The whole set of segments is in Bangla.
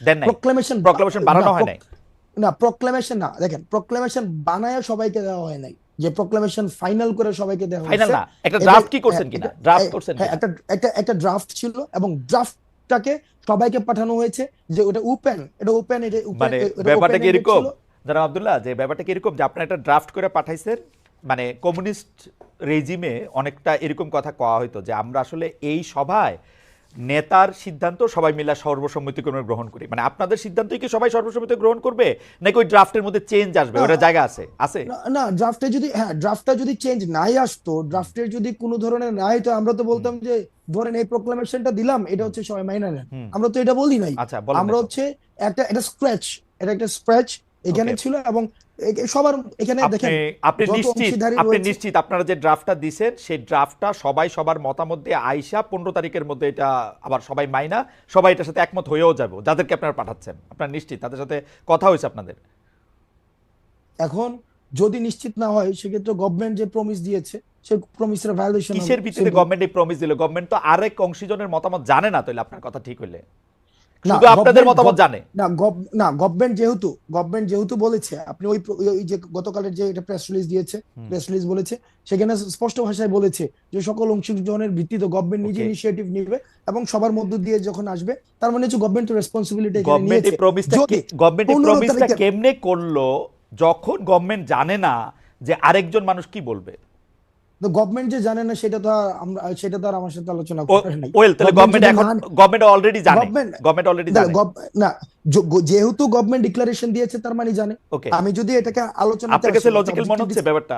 দেন নাই, প্রোক্লেমেশন প্রক্লেমেশন বানানো হয় নাই। না প্রোক্লেমেশন না, দেখেন প্রোক্লেমেশন বানায় সবাইকে দেওয়া হয় নাই, যে প্রোক্লেমেশন ফাইনাল করে সবাইকে দেওয়া ফাইনাল হয়েছে। না, একটা এটা ড্রাফট কি করছেন কিনা, ড্রাফট করছেন হ্যাঁ কিনা? একটা একটা একটা ড্রাফট ছিল এবং ড্রাফটটাকে সবাইকে পাঠানো হয়েছে, যে ওটা ওপেন, এটা ওপেন, এটা ওপেন, মানে এটা ব্যাপারটা ওপেন কি এন্ডেড এরকম ছিল। জানাব আব্দুল্লাহ, যে ব্যাপারটা কি এরকম যে আপনার একটা ড্রাফট করে পাঠাইছেন, মানে কমিউনিস্ট রেজিমে অনেকটা এরকম কথা কওয়া হইতো যে আমরা আসলে এই সভায় নেতার সিদ্ধান্ত সবাই মিলে সর্বসম্মতিক্রমে গ্রহণ করি, মানে আপনাদের সিদ্ধান্তই কি সবাই সর্বসম্মতি গ্রহণ করবে নাকি ওই ড্রাফটের মধ্যে চেঞ্জ আসবে, না ওটা জায়গা আছে আছে? না না, ড্রাফটে যদি, হ্যাঁ ড্রাফটটা যদি চেঞ্জ নাই আসতো, ড্রাফটের যদি কোনো ধরনের নাই, তো আমরা তো হুম বলতাম যে ধরেন এই প্রোক্লামেশনটা দিলাম, এটা হুম হচ্ছে সবাই মাইনা নেন। হুম। আমরা তো এটা বলি নাই। আচ্ছা বলেন না আমরা তো। হচ্ছে একটা একটা স্ক্র্যাচ, এটা একটা স্ক্র্যাচ এখানে ওকে, ছিল, এবং সবার এখানে আপনি দেখেন আপনি যত নিশ্চিত, অংশীদারি আপনি রয়েছে। নিশ্চিত আপনারা যে ড্রাফটটা দিছেন সেই ড্রাফটটা সবাই সবার মতামত দিয়ে আইসা 15 তারিখের মধ্যে এটা আবার সবাই মাইনা সবাই এটার সাথে একমত হয়েও যাবে, যাদেরকে আপনারা পাঠাচ্ছেন আপনারা নিশ্চিত তাদের সাথে কথা হয়েছে আপনাদের? এখন যদি নিশ্চিত না হয়, সেক্ষেত্রে গভর্নমেন্ট যে প্রমিস দিয়েছে, সেই প্রমিসের ভায়োলেশন হবে, কিসের ভিত্তিতে সিম্পল। গভর্নমেন্ট এই প্রমিস দিল? গভর্নমেন্ট তো আরেক অংশীজনের মতামত জানে না, তাহলে আপনার কথা ঠিক হইলে না শুধু আপনাদের গভর্নমেন্ট মতামত জানে। না গভর্নমেন্ট যেহেতু বলেছে, আপনি ওই যে গতকালের যে এটা প্রেস রিলিজ দিয়েছে, হুম। প্রেস রিলিজ বলেছে, সেখানে স্পষ্ট ভাষায় বলেছে যে সকল অংশগ্রহণের ভিত্তিতে গভর্নমেন্ট নিজে ওকে, ইনিশিয়েটিভ নিবে, এবং সবার মধ্য দিয়ে যখন আসবে, তার মানে হচ্ছে গভর্নমেন্ট রেসপন্সিবিলিটি এখানে গভর্নমেন্ট এই নিয়েছে। প্রমিসটা যদি গভর্নমেন্ট এই 15 প্রমিসটা তারিখের, কেমনে করলো যখন গভর্নমেন্ট জানে না যে আরেকজন মানুষ কি বলবে? তো গভর্নমেন্ট যে জানে না, সেটা তো আর আমার সাথে আলোচনা ও করার নাই। ওয়েল, তাহলে গভর্নমেন্ট গভর্নমেন্ট যদি এখন না, গভর্নমেন্ট অলরেডি জানে, গভর্নমেন্ট গভর্নমেন্ট অলরেডি জানে। না, যেহেতু গভর্নমেন্ট ডিক্লারেশন দিয়েছে, তার মানে জানে। ওকে, আমি যদি এটাকে আলোচনাতে আপনার আসি, কাছে লজিক্যাল মনে হচ্ছে ব্যাপারটা?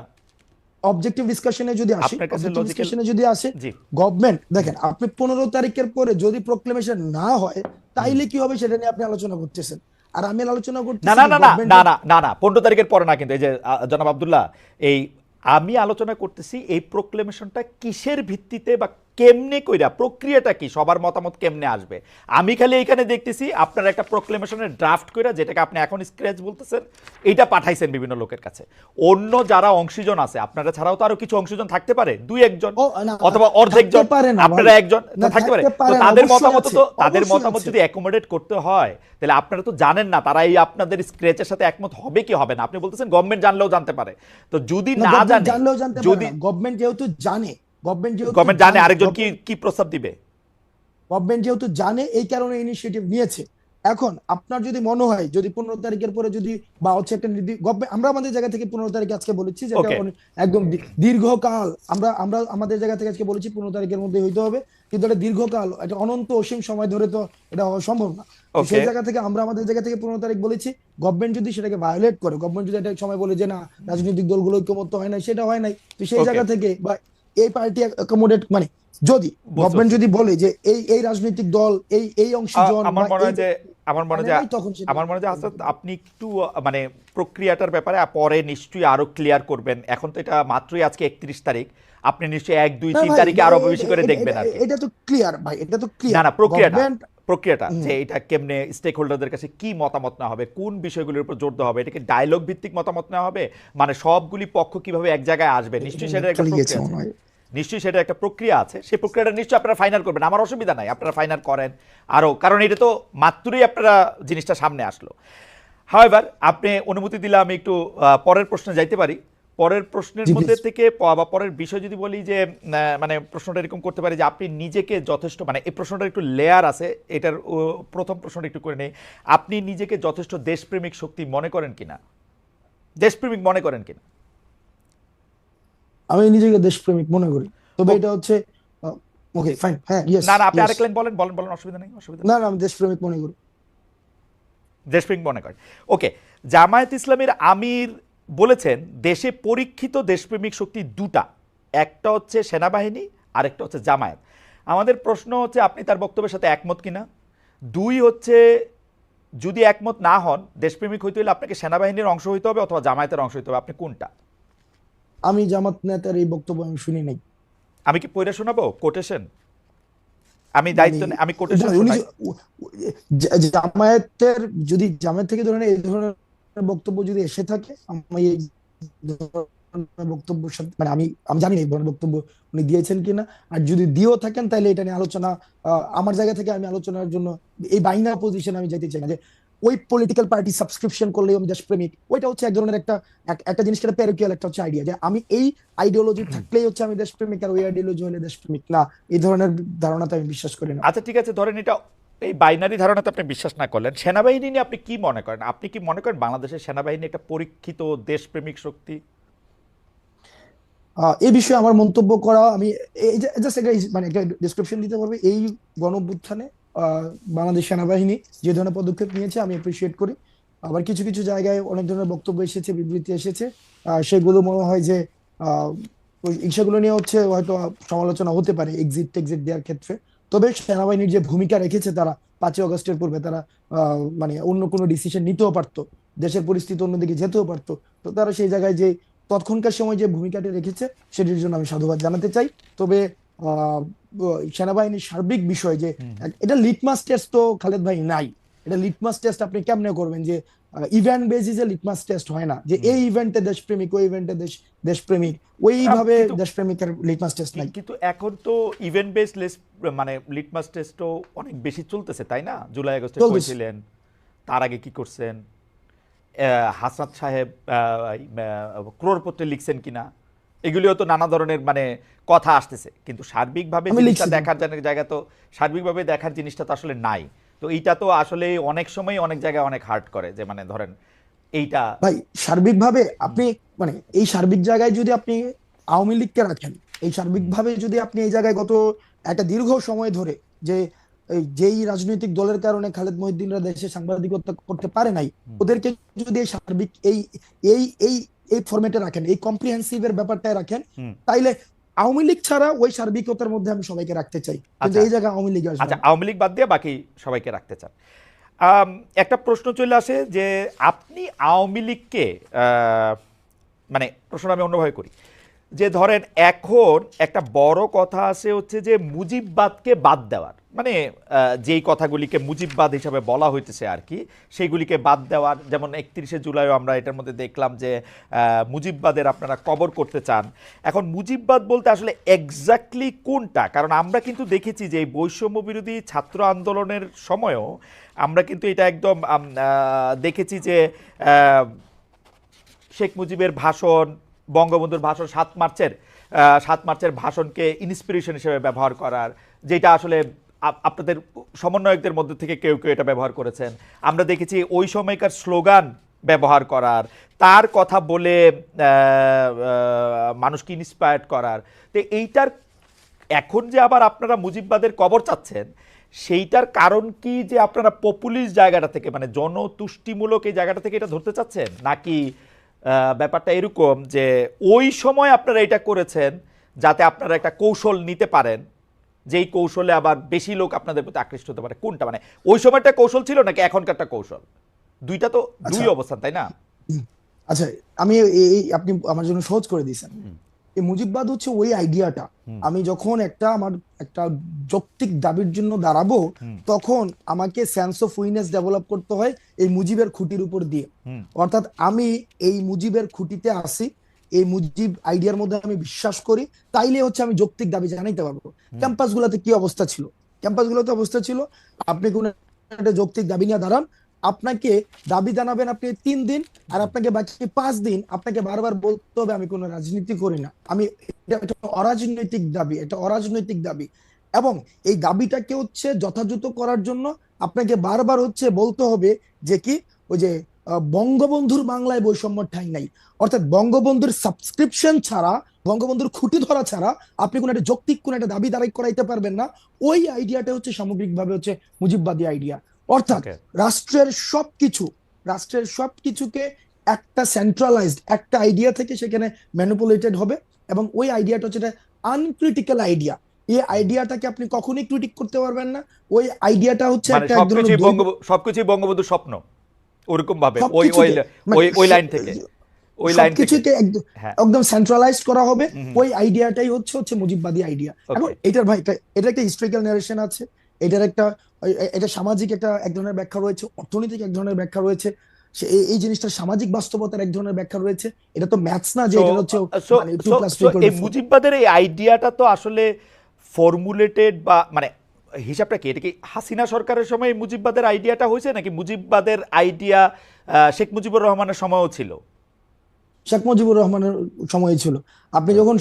অবজেক্টিভ ডিসকাশনে যদি আসি, আপনার কাছে অবজেক্টিভ লজিক্যাল? ডিসকাশনে যদি আসে, জি। গভর্নমেন্ট হুম দেখেন, আপনি 15 তারিখের পরে যদি প্রোক্লেমেশন না হয়, হুম। তাইলে কি হবে সেটা নিয়ে আপনি আলোচনা করতেছেন। আর আমি আলোচনা না করতেছি না কি না না গভর্নমেন্ট না যে, না না না, 15 তারিখের পরে না কিন্তু, এই যে জনাব আব্দুল্লাহ, এই আমি আলোচনা করতেছি এই প্রোক্লেমেশনটা কিসের ভিত্তিতে বা কেমনে কইরা, প্রক্রিয়াটা কি, সবার মতামত কেমনে আসবে? আমি খালি এখানে দেখতেছি আপনার একটা প্রোক্লেমেশনের ড্রাফট কইরা, যেটাকে আপনি এখন স্ক্র্যাচ বলতেছেন, এইটা পাঠাইছেন বিভিন্ন লোকের কাছে। অন্য যারা অংশীজন আছে আপনারা ছাড়াও তো আরো কিছু অংশীজন থাকতে পারে, দুই একজন ও না, অথবা অর্ধেক থাকতে জন, পারে না ভাই, আপনারা একজন না তো থাকতে পারে। থাকতে তো পারে না, তাদের অবশ্যই মতামত আছে, তো, তাদের অবশ্যই মতামত আছে। যদি অ্যাকোমোডেট করতে হয়, তাহলে আপনারা তো জানেন না তারা এই আপনাদের স্ক্র্যাচের সাথে একমত হবে কি হবে না। আপনি বলতেছেন গভর্নমেন্ট জানলেও জানতে পারে, তো যদি না না গভর্নমেন্ট জানে, জানলেও জানতে পারে যদি না, গভর্নমেন্ট যেহেতু জানে, গভর্নমেন্ট যেহেতু গভর্নমেন্ট জানে জানে আরেকজন কি গভর্নমেন্ট কি প্রস্তাব দিবে? গভর্নমেন্ট যেহেতু জানে, এই কারণে ইনিশিয়েটিভ নিয়েছে। এখন আপনার যদি মনে হয়, যদি 15 তারিখের পরে যদি, বা হচ্ছে একটা আমরা আমাদের জায়গা থেকে 15 তারিখে আজকে বলেছি, যেটা ওকে, একদম দীর্ঘকাল, আমরা আমরা আমাদের জায়গা থেকে আজকে বলেছি 15 তারিখের মধ্যে হইতে হবে, কিন্তু এটা দীর্ঘকাল, এটা অনন্ত অসীম সময় ধরে তো এটা হওয়া সম্ভব না। তো ওকে। সেই জায়গা থেকে আমরা আমাদের জায়গা থেকে 15 তারিখ বলেছি। গভর্নমেন্ট যদি সেটাকে ভায়োলেট করে, গভর্নমেন্ট যদি একটা সময় বলে যে না, রাজনৈতিক দলগুলো ঐক্যমত্য হয় নাই, সেটা হয় নাই, তো সেই ওকে, জায়গা থেকে, বা এই পার্টি অ্যাকোমোডেট, মানে যদি বুঝতে গভর্নমেন্ট পারছি। যদি বলে যে এই এই রাজনৈতিক দল, এই এই অংশীজন আমার বা মনে এই হয় যে, আমার মনে হয় মানে যে, নাই, তখন সেটা আমার মনে হয় যে হাসান, আপনি একটু মানে প্রক্রিয়াটার ব্যাপারে পরে নিশ্চয়ই আরো ক্লিয়ার করবেন। এখন তো এটা মাত্রই আজকে 31 তারিখ, আপনি নিশ্চয়ই 1 2 না 3 ভাই, তারিখে আরো বেশি করে দেখবেন আর কি। এটা তো ক্লিয়ার ভাই, এটা তো না ক্লিয়ার না, প্রক্রিয়াটা, গভর্নমেন্ট। প্রক্রিয়াটা যে এটা কেমনে স্টেক হোল্ডারদের কাছে কি মতামত না হবে, কোন বিষয়গুলোর উপর জোর দেওয়া হবে, এটাকে ডায়লগ ভিত্তিক মতামত নেওয়া হবে, মানে সবগুলি পক্ষ কিভাবে এক জায়গায় আসবে, এটা নিশ্চয়ই সেটার একটা চলে গেছে প্রক্রিয়া আছে। মনে হয়। নিশ্চয়ই সেটা একটা প্রক্রিয়া আছে, সেই প্রক্রিয়াটা নিশ্চয়ই আপনারা ফাইনাল করবেন, আমার অসুবিধা নাই, আপনারা ফাইনাল করেন আরও, কারণ এটা তো মাত্রই আপনারা জিনিসটা সামনে আসলো। হাওয়েভার, আপনি অনুমতি দিলে আমি একটু পরের প্রশ্নে যাইতে পারি। পরের প্রশ্নের জি মধ্যে প্লিজ। থেকে বা পরের বিষয় যদি বলি যে মানে প্রশ্নটা এরকম করতে পারি যে আপনি নিজেকে যথেষ্ট, মানে এই প্রশ্নটার একটু লেয়ার আছে, এটার প্রথম প্রশ্নটা একটু করে নেই। আপনি নিজেকে যথেষ্ট দেশপ্রেমিক শক্তি মনে করেন কিনা, দেশপ্রেমিক মনে করেন কিনা? আমি নিজেকে দেশপ্রেমিক মনে করি, তবে ও, এটা হচ্ছে, ওকে ফাইন, হ্যাঁ, ইয়েস না না, আপনি ইয়েস। আরেক লাইন বলেন, বলেন বলেন, অসুবিধা নেই, অসুবিধা না নেই। না, আমি দেশপ্রেমিক মনে করি। দেশপ্রেমিক মনে করেন, ওকে। জামায়াত ইসলামের আমির বলেছেন দেশে পরীক্ষিত দেশপ্রেমিক শক্তি দুটা, একটা হচ্ছে সেনাবাহিনী, আরেকটা হচ্ছে জামায়াত। আমাদের প্রশ্ন হচ্ছে আপনি তার বক্তব্যের সাথে একমত কিনা। দুই হচ্ছে, যদি একমত না হন, দেশপ্রেমিক হইতে হলে আপনাকে সেনাবাহিনীর অংশ হইতে হবে অথবা জামায়াতের অংশ হইতে হবে, আপনি কোনটা? আমি জামাত নেতার এই বক্তব্য আমি শুনি নাই। আমি কি পড়ে শোনাবো কোটেশন? আমি মানে দায়িত্ব আমি কোটেশন উনি শোনাই। জামায়াতের, যদি জামায়াত থেকে ধরেন এই ধরনের বক্তব্য যদি এসে থাকে, আমি ধরনের বক্তব্য মানে আমি আমি জানি না এই ধরনের বক্তব্য উনি দিয়েছেন কিনা, আর যদি দিয়েও থাকেন তাহলে এটা নিয়ে আলোচনা, আমার জায়গা থেকে আমি আলোচনার জন্য এই বাইনার পজিশন আমি যেতে চাই না যে ওই পলিটিক্যাল পার্টি সাবস্ক্রিপশন করলেই আমি দেশপ্রেমিক। ওইটা হচ্ছে এক ধরনের একটা জিনিস, একটা প্যারোকিয়াল একটা হচ্ছে আইডিয়া যে আমি এই আইডিওলজি থাকলেই হচ্ছে আমি দেশপ্রেমিক, আর ওই আইডিওলজি হলে দেশপ্রেমিক না। এই ধরনের ধারণাতে আমি বিশ্বাস করি না। আচ্ছা ঠিক আছে, ধরেন এটা এই বাইনারি ধারণাতে আপনি বিশ্বাস না করলেন, সেনাবাহিনী নিয়ে আপনি কি মনে করেন? আপনি কি মনে করেন বাংলাদেশের সেনাবাহিনী একটা পরীক্ষিত দেশপ্রেমিক শক্তি? এই বিষয়ে আমার মন্তব্য করা, আমি জাস্ট একটা মানে একটা ডিসক্রিপশন দিতে পারবো। এই গণঅভ্যুত্থানে আহ, বাংলাদেশ সেনাবাহিনী যে ধরনের পদক্ষেপ নিয়েছে আমি অ্যাপ্রিসিয়েট করি। আবার কিছু কিছু জায়গায় অনেক ধরনের বক্তব্য এসেছে, বিবৃতি এসেছে, সেগুলো মনে হয় যে আহ, সেগুলো নিয়ে হচ্ছে হয়তো সমালোচনা হতে পারে এক্সিট টেক্সিট দেওয়ার ক্ষেত্রে। তবে সেনাবাহিনীর যে ভূমিকা রেখেছে তারা 5ই আগস্টের পূর্বে, তারা মানে অন্য কোনো ডিসিশন নিতেও পারতো, দেশের পরিস্থিতি অন্যদিকে যেতেও পারতো। তো তারা সেই জায়গায় যে তৎক্ষণকার সময় যে ভূমিকাটি রেখেছে সেটির জন্য আমি সাধুবাদ জানাতে চাই। তবে আহ সেনাবাহিনীর সার্বিক বিষয় যে এটা লিটমাস টেস্ট তো খালেদ ভাই নাই। এটা লিটমাস টেস্ট আপনি কেমনে করবেন যে ইভেন্ট বেসিসে লিটমাস টেস্ট হয় না যে এই ইভেন্টে দেশপ্রেমিক, ওই ইভেন্টে দেশপ্রেমিক, ওইভাবে কিন্তু দেশপ্রেমিকের লিটমাস টেস্ট নাই। কিন্তু এখন তো ইভেন্ট বেস মানে লিটমাস টেস্টও অনেক বেশি চলতেছে, তাই না? জুলাই আগস্টে চলতেছে। করেছিলেন, তার আগে কি করছেন? হাসনাত সাহেব ক্রোড়পত্রে লিখছেন কিনা, এগুলিও তো নানা ধরনের মানে কথা আসতেছে, কিন্তু সার্বিকভাবে আমি জিনিসটা লিখছি তো। দেখার জায়গা তো, সার্বিকভাবে দেখার জিনিসটা তো আসলে নাই। তো এইটা তো আসলে অনেক সময় অনেক জায়গায় অনেক হার্ট করে, যে মানে ধরেন এইটা। ভাই সার্বিকভাবে আপনি মানে এই সার্বিক জায়গায় যদি আপনি আওয়ামী লীগকে রাখেন, এই সার্বিকভাবে যদি আপনি এই জায়গায় গত একটা দীর্ঘ সময় ধরে যে যেই রাজনৈতিক দলের কারণে খালেদ মহিউদ্দিনরা দেশে সাংবাদিকতা করতে পারে নাই, ওদেরকে যদি এই সার্বিক এই এই এই ফরম্যাটে রাখেন, এই কম্প্রিহেন্সিভ এর ব্যাপারটায় রাখেন, তাইলে আওয়ামী লীগ ছাড়া ওই সার্বিকতার মধ্যে আমি সবাইকে রাখতে চাই, কিন্তু আচ্ছা এই জায়গায় আওয়ামী লীগ আসবে আচ্ছা, না। আওয়ামী লীগ বাদ দিয়ে বাকি সবাইকে রাখতে চান। একটা প্রশ্ন চলে আসে যে আপনি আওয়ামী লীগকে মানে প্রশ্ন আমি অন্যভাবে করি, যে ধরেন এখন একটা বড় কথা আছে হচ্ছে যে মুজিববাদকে বাদ দেওয়ার, মানে যেই কথাগুলিকে মুজিববাদ হিসাবে বলা হইতেছে আর কি, সেইগুলিকে বাদ দেওয়ার। যেমন 31শে জুলাইও আমরা এটার মধ্যে দেখলাম যে মুজিববাদের আপনারা কবর করতে চান। এখন মুজিববাদ বলতে আসলে এক্স্যাক্টলি কোনটা? কারণ আমরা কিন্তু দেখেছি যে এই বৈষম্য বিরোধী ছাত্র আন্দোলনের সময়ও আমরা কিন্তু এটা একদম দেখেছি যে শেখ মুজিবের ভাষণ, বঙ্গবন্ধুর ভাষণ, 7 মার্চের ভাষণকে ইন্সপিরেশন হিসেবে ব্যবহার করার, যেটা আসলে আপনাদের সমন্বয়কদের মধ্যে থেকে কেউ কেউ এটা ব্যবহার করেছেন। আমরা দেখেছি ওই সময়কার স্লোগান ব্যবহার করার, তার কথা বলে মানুষকে ইন্সপায়ার্ড করার। তো এইটার এখন যে আবার আপনারা মুজিববাদের কবর চাচ্ছেন, সেইটার কারণ কি? যে আপনারা পপুলিস্ট জায়গাটা থেকে, মানে জনতুষ্টিমূলক এই জায়গাটা থেকে এটা ধরতে চাচ্ছেন, নাকি ব্যাপারটা এরকম যে ওই সময় আপনারা এটা করেছেন যাতে আপনারা একটা কৌশল নিতে পারেন, যেই কৌশলে আবার বেশি লোক আপনাদের প্রতি আকৃষ্ট হতে পারে? কোনটা, মানে ওই সময়টা কৌশল ছিল নাকি এখনকারটা কৌশল? দুইটা তো দুই আচ্ছা। অবস্থান, তাই না? আচ্ছা, আমি আপনি আমার জন্য সহজ করে দিয়েছেন। এই মুজিববাদ হচ্ছে ওই আইডিয়াটা, আমি যখন আমার একটা যৌক্তিক দাবির জন্য দাঁড়াবো, তখন আমাকে সেন্স অফ উইনেস ডেভেলপ করতে হয় এই মুজিবের খুঁটির উপর দিয়ে। অর্থাৎ আমি এই মুজিবের খুঁটিতে আসি, এই মুজিব আইডিয়ার মধ্যে আমি বিশ্বাস করি, তাইলে হচ্ছে আমি যৌক্তিক দাবি জানাইতে পারবো। ক্যাম্পাসগুলোতে কি অবস্থা ছিল? ক্যাম্পাসগুলোতে অবস্থা ছিল, আপনি কোন একটা যৌক্তিক দাবি নিয়ে দাঁড়ান, আপনাকে দাবি জানাবেন আপনি 3 দিন, আর আপনাকে বাকি 5 দিন আপনাকে বারবার বলতে হবে আমি কোনো রাজনীতি করি না, আমি এটা একটা অরাজনৈতিক দাবি, এটা অরাজনৈতিক দাবি। এবং এই দাবিটাকে হচ্ছে যথাযথ করার জন্য আপনাকে বারবার হচ্ছে বলতে হবে যে কি, ওই যে বঙ্গবন্ধুর বাংলায় বৈষম্য ঠাঁই নাই। অর্থাৎ বঙ্গবন্ধুর সাবস্ক্রিপশন ছাড়া, বঙ্গবন্ধুর খুঁটি ধরা ছাড়া আপনি কোন একটা যৌক্তিক কোন একটা দাবি দাঁড়াই করাইতে পারবেন না। ওই আইডিয়াটা হচ্ছে সামগ্রিকভাবে হচ্ছে মুজিববাদী আইডিয়া। অর্থাৎ ওকে, রাষ্ট্রের সবকিছু, রাষ্ট্রের সবকিছুকে একটা সেন্ট্রালাইজড একটা আইডিয়া থেকে সেখানে ম্যানিপুলেটেড হবে, এবং ওই আইডিয়াটা হচ্ছে আনক্রিটিক্যাল আইডিয়া। এই আইডিয়াটাকে আপনি কখনোই ক্রিটিক করতে পারবেন না। ওই আইডিয়াটা হচ্ছে মানে একটা এক ধরনের সবকিছুই বঙ্গবন্ধুর স্বপ্ন, ওরকম ভাবে ওই ওই সবকিছুকে মানে ওই ওই লাইন থেকে, ওই লাইন থেকে। সবকিছুকে একদম হ্যাঁ, একদম সেন্ট্রালাইজড করা হবে। ওই আইডিয়াটাই হচ্ছে হচ্ছে মুজিববাদী আইডিয়া। এখন ওকে। এটার ভাই এটা একটা হিস্ট্রিক্যাল ন্যারেশন আছে, এটার একটা এটা সামাজিক একটা এক ধরনের ব্যাখ্যা রয়েছে, অর্থনৈতিক এক ধরনের ব্যাখ্যা রয়েছে। এই জিনিসটার সামাজিক বাস্তবতার এক ধরনের ব্যাখ্যা রয়েছে। এটা তো ম্যাথস না যে সো এটা হচ্ছে সো মানে two so plus two so equal এই টু 4। মুজিববাদের এই আইডিয়াটা তো আসলে ফর্মুলেটেড বা মানে হিসাবটা কি, এটা কি হাসিনা সরকারের সময় এই মুজিববাদের আইডিয়াটা হয়েছে নাকি মুজিববাদের আইডিয়া শেখ মুজিবুর রহমানের সময়ও ছিল? শেখ মুজিবুর রহমানের সময় ছিল। আপনি হুম। যখন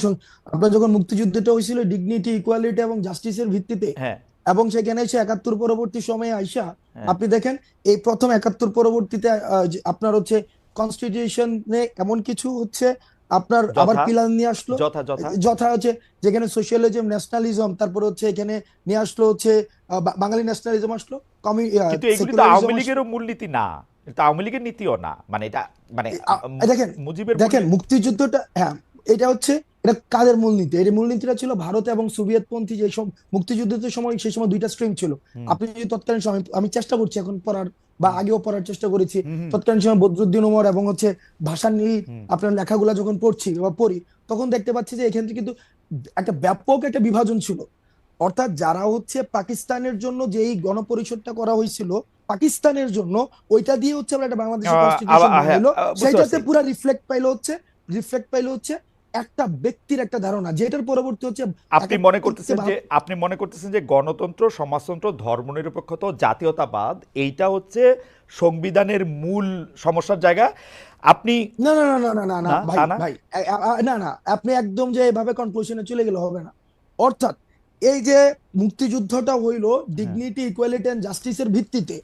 আপনার যখন মুক্তিযুদ্ধটা হয়েছিল ডিগনিটি, ইকুয়ালিটি এবং জাস্টিসের ভিত্তিতে, হ্যাঁ, এবং সেখানে এসে 71 পরবর্তী সময়ে আইসা হ্যাঁ, আপনি দেখেন এই প্রথম 71 পরবর্তীতে যে আপনার হচ্ছে কনস্টিটিউশনে এমন কিছু হচ্ছে আপনার আবার যথা পিলার নিয়ে আসলো, যথা যথা যথা হচ্ছে যেখানে সোশ্যালিজম, ন্যাশনালিজম, তারপরে হচ্ছে এখানে নিয়ে আসলো হচ্ছে বাঙালি ন্যাশনালিজম আসলো, কিন্তু এগুলি তো সেকুলারিজম আওয়ামী আসলো। লীগেরও মূলনীতি না, এটা তো আওয়ামী লীগের নীতিও না, মানে এটা মানে দেখেন মুজিবের দেখেন মূলনীতি। মুক্তিযুদ্ধটা, হ্যাঁ, এটা হচ্ছে এটা কাদের মূলনীতি? এর মূলনীতিটা ছিল ভারত এবং সোভিয়েত পন্থী যে সব মুক্তিযুদ্ধের সময়, সেই সময় দুইটা স্ট্রিম ছিল। হুম, আপনি যদি তৎকালীন সময়, আমি চেষ্টা করছি এখন পড়ার বা হুম, আগেও পড়ার চেষ্টা করেছি, হুম, হুম, তৎকালীন সময় বদরুদ্দিন উমর এবং হচ্ছে ভাষা নিয়ে হুম, আপনার লেখাগুলা যখন পড়ছি বা পড়ি, তখন দেখতে পাচ্ছি যে এখান থেকে কিন্তু একটা ব্যাপক একটা বিভাজন ছিল। অর্থাৎ যারা হচ্ছে পাকিস্তানের জন্য যেই গণপরিষদটা করা হয়েছিল পাকিস্তানের জন্য, ওইটা দিয়ে হচ্ছে আমরা একটা বাংলাদেশের কনস্টিটিউশন হ্যাঁ, বানাইলো, বুঝতে সেইটাতে পারছি। পুরা রিফ্লেক্ট পাইলো হচ্ছে একটা ব্যক্তির একটা ধারণা, যেটার পরবর্তী হচ্ছে এক আপনি এক মনে ব্যক্তিকে করতেছেন যে গণতন্ত্র, সমাজতন্ত্র, ধর্মনিরপেক্ষতা ও জাতীয়তাবাদ এইটা হচ্ছে সংবিধানের মূল সমস্যার জায়গা। আপনি না না না না না না না না ভাই তা না। ভাই না না, আপনি একদম যে এভাবে কনক্লুশনে চলে গেলে হবে না। অর্থাৎ এই যে মুক্তিযুদ্ধটা হইলো হ্যাঁ, ডিগনিটি, ইকুয়ালিটি এন্ড জাস্টিসের ভিত্তিতে,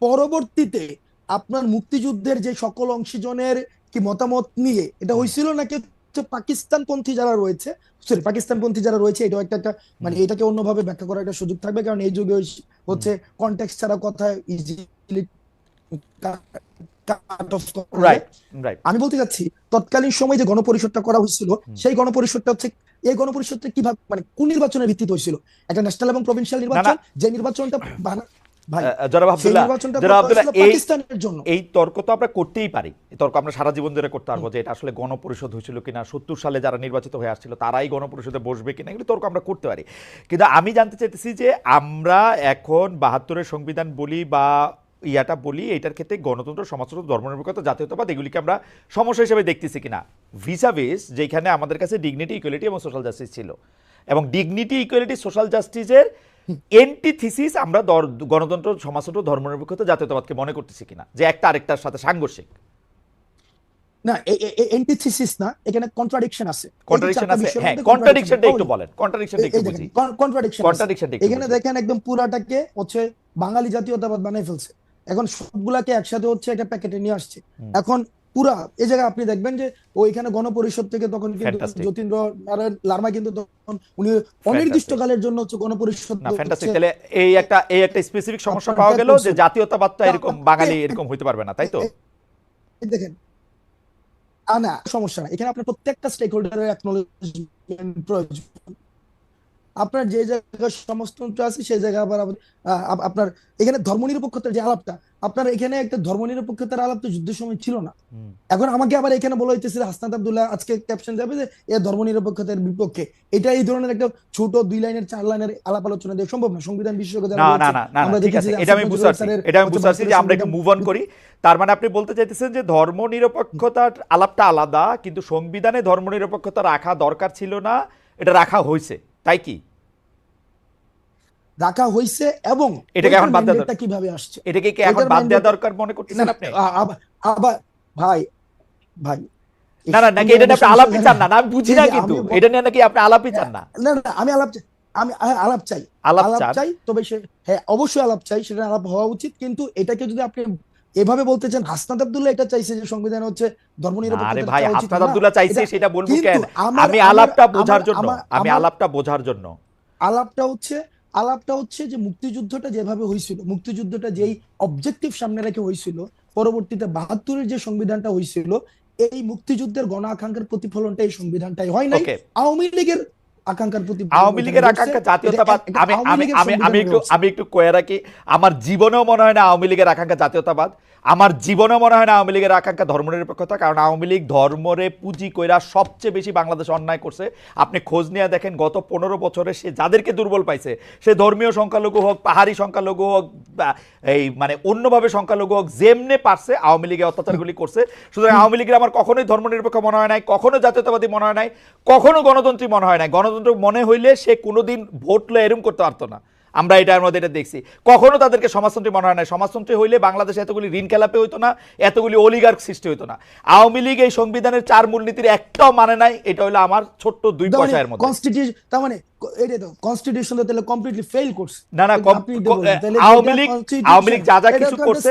পরবর্তীতে আপনার মুক্তিযুদ্ধের যে সকল অংশীজনের কি মতামত নিয়ে এটা হুম, হয়েছিল, নাকি হচ্ছে পাকিস্তানপন্থী যারা রয়েছে, সরি পাকিস্তানপন্থী যারা রয়েছে, এটাও একটা একটা হুম, মানে এটাকে অন্যভাবে ব্যাখ্যা করার একটা সুযোগ থাকবে, কারণ এই যুগে হুম, হচ্ছে কনটেক্সট ছাড়া কথা ইজিলি কাট অফ করা যায়। রাইট, রাইট, আমি বলতে চাচ্ছি তৎকালীন সময় যে গণপরিষদটা করা হয়েছিল, হুম, সেই গণপরিষদটা হচ্ছে, এই গণপরিষদটা কিভাবে মানে কোন নির্বাচনের ভিত্তিতে হয়েছিল? একটা ন্যাশনাল এবং প্রভিন্সিয়াল না না। নির্বাচন, যে নির্বাচনটা ভাই, জনাব সেই আব্দুল্লাহ, নির্বাচনটা জনাব করা আব্দুল্লাহ, হয়েছিল এই পাকিস্তানের জন্য। এই তর্ক তো আমরা করতেই পারি, এই তর্ক আমরা সারা জীবন ধরে করতে হুম, পারবো যে এটা আসলে গণপরিষদ হয়েছিল কিনা, 70 সালে যারা নির্বাচিত হয়ে আসছিল তারাই গণপরিষদে বসবে কিনা, এগুলো তর্ক আমরা করতে পারি। কিন্তু আমি জানতে চাইতেছি যে আমরা এখন 72-এর সংবিধান বলি বা ইয়াটা বলি, এটার ক্ষেত্রে গণতন্ত্র, সমাজতন্ত্র, ধর্মনিরপেক্ষতা, জাতীয়তাবাদ এগুলিকে আমরা সমস্যা হিসেবে দেখতেছি কিনা ভিসাভিস যেখানে আমাদের কাছে ডিগনিটি, ইকুয়ালিটি এবং সোশ্যাল জাস্টিস ছিল, এবং ডিগনিটি, ইকুয়ালিটি, সোশ্যাল জাস্টিসের হুম। এন্টিথিসিস আমরা গণতন্ত্র, সমাজতন্ত্র, ধর্মনিরপেক্ষতা, জাতীয়তাবাদকে মনে করতেছি কিনা, যে একটা আরেকটার সাথে সাংঘর্ষিক। না, এন্টিথিসিস না, এখানে কন্ট্রাডিকশন আছে। এই যে কন্ট্রাডিকশন চারটা আছে, বিষয়ের হ্যাঁ, মধ্যে কন্ট্রাডিকশন, কন্ট্রাডিকশনটা একটু বলেন, কন্ট্রাডিকশনটা একটু এই দেখেন বুঝি, কন্ট্রাডিকশন আছে। কন্ট্রাডিকশনটা একটু এখানে বুঝি। দেখেন একদম পুরাটাকে হচ্ছে বাঙালি জাতীয়তাবাদ বানাই ফেলছে, এখন সবগুলাকে একসাথে হচ্ছে একটা প্যাকেটে নিয়ে আসছে। হুম, এখন পুরা এই জায়গায় আপনি দেখবেন যে ওইখানে গণপরিষদ থেকে তখন কিন্তু ফ্যান্টাস্টিক, যতীন্দ্র নারায়ণ লারমা কিন্তু তখন উনি ফ্যান্টাস্টিক। অনির্দিষ্টকালের জন্য হচ্ছে গণপরিষদ না ফ্যান্টাস্টিক, হচ্ছে তাহলে এই একটা স্পেসিফিক সমস্যা আপনার পাওয়া ত্যাগ গেল করছে। যে জাতীয়তাবাদটা তা এরকম, আপনি বাঙালি এরকম হইতে পারবে না, তাই তো? দেখেন, না সমস্যা না, এখানে আপনার প্রত্যেকটা স্টেক হোল্ডারের অ্যাকনলেজমেন্ট প্রয়োজন। আপনার যে জায়গায় সমাজতন্ত্র আছে সেই জায়গায় আবার আপনার এখানে ধর্মনিরপেক্ষতার যে আলাপটা, আপনার এখানে একটা ধর্মনিরপেক্ষতার আলাপ তো যুদ্ধের সময় ছিল না। হুম। এখন আমাকে আবার এখানে বলা হইতেছে যে হাসনাত আব্দুল্লাহ আজকে ক্যাপশন যাবে যে এ ধর্মনিরপেক্ষতার বিপক্ষে। এটা এই ধরনের একটা ছোট 2 লাইনের 4 লাইনের আলাপ আলোচনা দিয়ে সম্ভব না। সংবিধান বিশেষজ্ঞ যারা না না রয়েছে, না না না, আমরা ঠিক দেখেছি আছে, যে এটা আসিফ আমি বুঝতে নজরুল পারছি, স্যারের এটা আমি হচ্ছে বুঝতে পারছি যে ভারতের আমরা একটু সংবিধান। মুভ অন করি। তার মানে আপনি বলতে চাইতেছেন যে ধর্মনিরপেক্ষতার আলাপটা আলাদা, কিন্তু সংবিধানে ধর্মনিরপেক্ষতা রাখা দরকার ছিল না, এটা রাখা হয়েছে, তাই কি? রাখা হয়েছে, এবং এটাকে ওইটার এখন বাদ দেওয়া ম্যান্ডেটটা দরকার, কিভাবে আসছে, এটাকে কি এখন ওইটার বাদ দেওয়া ম্যান্ডেট, দরকার মনে না করতেছেন না আপনি? আবার আবার ভাই ভাই এই না না, নাকি এটা নিয়ে আপনি সংবিধানের আলাপই সংশোধনের, চান না, না আমি বুঝি জি না, জি কিন্তু আমি এটা নিয়ে নাকি আপনি আলাপই চান না? না না আমি আমি আলাপ চাই, আলাপ আলাপ চান? চাই, তবে সে, হ্যাঁ অবশ্যই আলাপ চাই, সেটা আলাপ হওয়া উচিত, কিন্তু এটাকে যদি আপনি এভাবে বলতে চান, হাসনাত আব্দুল্লাহ এটা চাইছে যে সংবিধান হচ্ছে না রে ধর্মনিরপেক্ষতার ভাই, চাওয়া উচিত হাসনাত না, আব্দুল্লাহ চাইছে এটা সেটা বলবো কিন্তু কেন? আমার আমি আমার আলাপটা আমার বোঝার জন্য, আমার আমি আমার আলাপটা বোঝার জন্য। আলাপটা হচ্ছে আলাপটা হচ্ছে যে মুক্তিযুদ্ধটা যেভাবে হয়েছিল, মুক্তিযুদ্ধটা যেই অবজেক্টিভ সামনে রেখে হয়েছিল, পরবর্তীতে 72-এর যে সংবিধানটা হয়েছিল, এই মুক্তিযুদ্ধের গণ আকাঙ্ক্ষার প্রতিফলনটা এই সংবিধানটাই হয় নাই। ওকে, আওয়ামী লীগের আকাঙ্ক্ষার প্রতি আওয়ামী লীগের আকাঙ্ক্ষা জাতীয়তাবাদ, আমি আমি আমি আমি একটু আমি একটু কয়ে রাখি, আমার জীবনেও মনে হয় না আওয়ামী লীগের আকাঙ্ক্ষা জাতীয়তাবাদ, আমার জীবনেও মনে হয় না আওয়ামী লীগের আকাঙ্ক্ষা ধর্মনিরপেক্ষতা, কারণ আওয়ামী লীগ ধর্মরে পুঁজি কইরা সবচেয়ে বেশি বাংলাদেশে অন্যায় করছে। আপনি খোঁজ নিয়ে দেখেন গত 15 বছরে সে যাদেরকে দুর্বল পাইছে, সে ধর্মীয় সংখ্যালঘু হোক, পাহাড়ি সংখ্যালঘু হোক, এই মানে অন্যভাবে সংখ্যালঘু হোক, যেমনে পারছে আওয়ামী লীগের অত্যাচারগুলি করছে। সুতরাং আওয়ামী লীগের আমার কখনোই ধর্মনিরপেক্ষ মনে হয় নাই, কখনো জাতীয়তাবাদী মনে হয় নাই, কখনো গণতন্ত্রী মনে হয় নাই। গণতন্ত্র মনে হইলে সে কোনোদিন ভোট লয়ে এরম করতে পারতো না, আমরা এটার মধ্যে এটা দেখছি। কখনো তাদেরকে সমাজতন্ত্রী মনে হয় না, সমাজতন্ত্রী হইলে বাংলাদেশে এতগুলি ঋণ খেলাপি হইতো না, এতগুলি অলিগার্ক সৃষ্টি হইতো না। আওয়ামী লীগ এই সংবিধানের 4 মূলনীতির একটাও মানে নাই, এটা হলো আমার ছোট্ট 2 পয়সার মধ্যে। কনস্টিটিউশন তার মানে এটা তো কনস্টিটিউশন তো তাহলে কমপ্লিটলি ফেল করছে। না না, আওয়ামী লীগ যা যা কিছু করছে,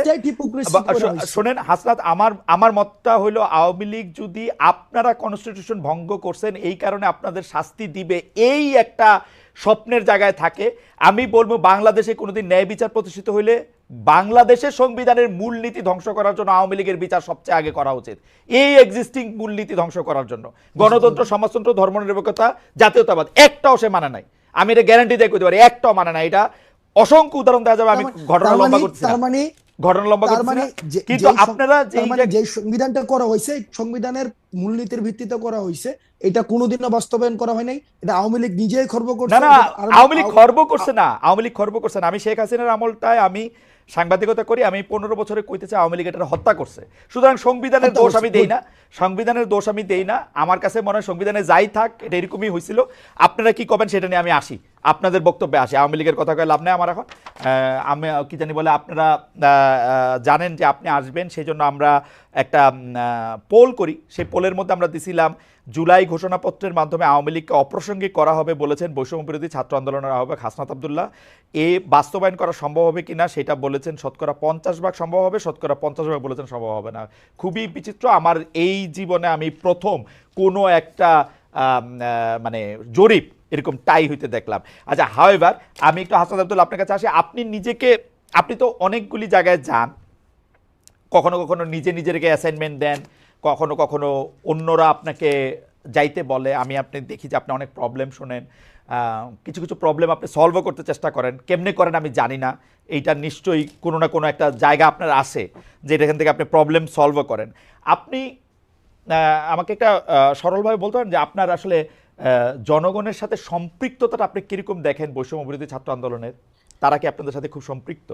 শোনেন হাসনাত, আমার মতটা হলো আওয়ামী লীগ যদি আপনারা কনস্টিটিউশন ভঙ্গ করছেন এই কারণে আপনাদের শাস্তি দিবে এই একটা স্বপ্নের জায়গায় থাকে, আমি বলবো বাংলাদেশে কোনোদিন ন্যায় বিচার প্রতিষ্ঠিত হইলে বাংলাদেশের সংবিধানের মূলনীতি ধ্বংস করার জন্য আওয়ামী লীগের বিচার সবচেয়ে আগে করা উচিত, এই এক্সিস্টিং মূলনীতি ধ্বংস করার জন্য। গণতন্ত্র, সমাজতন্ত্র, ধর্মনিরপেক্ষতা, জাতীয়তাবাদ একটাও সে মানে নাই, আমি এটা গ্যারান্টি দিয়ে কইতে পারি, একটাও মানে নাই। এটা অসংখ্য উদাহরণ দেওয়া যাবে, আমি ঘটনা লম্বা করছি না, ঘটনা লম্বা করছি না, কিন্তু আপনারা যে সংবিধানটা করা হয়েছে সংবিধানের মূলনীতির ভিত্তিতে করা হয়েছে, এটা কোনোদিনও বাস্তবায়ন করা হয় নাই। এটা আওয়ামী লীগ নিজেই খর্ব করছে। না না, আওয়ামী লীগ খর্ব করছে না, আওয়ামী লীগ খর্ব করছে না। আমি শেখ হাসিনার আমলটায় আমি সাংবাদিকতা করি, আমি 15 বছরে কইতেছি আওয়ামী লীগ এটা হত্যা করছে। সুতরাং সংবিধানের দোষ আমি দেই না, সংবিধানের দোষ আমি দেই না। আমার কাছে মনে হয় সংবিধানে যাই থাক এটা এরকমই হয়েছিল। আপনারা কি করবেন সেটা নিয়ে আমি আসি, আপনাদের বক্তব্যে আসি। আওয়ামী লীগের কথা কয়ে লাভ নেই আমার এখন। আমি কি জানি বলে আপনারা জানেন যে আপনি আসবেন, সেই জন্য আমরা একটা পোল করি, সেই পোলের মধ্যে আমরা দিছিলাম জুলাই ঘোষণাপত্রের মাধ্যমে আওয়ামী লীগকে অপ্রাসঙ্গিক করা হবে বলেছেন বৈষম্য বিরোধী ছাত্র আন্দোলনের আহ্বায়ক হাসনাত আব্দুল্লাহ। এ বাস্তবায়ন করা সম্ভব হবে কিনা সেটা বলেছেন শতকরা 50% সম্ভব হবে, শতকরা 50% বলেছেন সম্ভব হবে না। খুবই বিচিত্র। আমার এই জীবনে আমি প্রথম কোনো একটা মানে জরিপ এরকম টাই হইতে দেখলাম। আচ্ছা, হাওয়েভার আমি একটু হাসনাত আব্দুল্লাহ আপনার কাছে আসি। আপনি নিজেকে, আপনি তো অনেকগুলি জায়গায় যান, কখনো কখনো নিজে নিজেকে অ্যাসাইনমেন্ট দেন, কখনো কখনো অন্যরা আপনাকে যাইতে বলে। আমি আপনি দেখি যে আপনি অনেক প্রবলেম শোনেন, কিছু কিছু প্রবলেম আপনি সলভও করতে চেষ্টা করেন, কেমনে করেন আমি জানি না। এইটা নিশ্চয়ই কোনো না কোনো একটা জায়গা আপনার আছে যে এখান থেকে আপনি প্রবলেম সলভও করেন। আপনি আমাকে একটা সরলভাবে বলতে পারেন যে আপনার আসলে জনগণের সাথে সম্পৃক্ততাটা আপনি কীরকম দেখেন বৈষম্য বিরোধী ছাত্র আন্দোলনের? তারা কি আপনাদের সাথে খুব সম্পৃক্ত?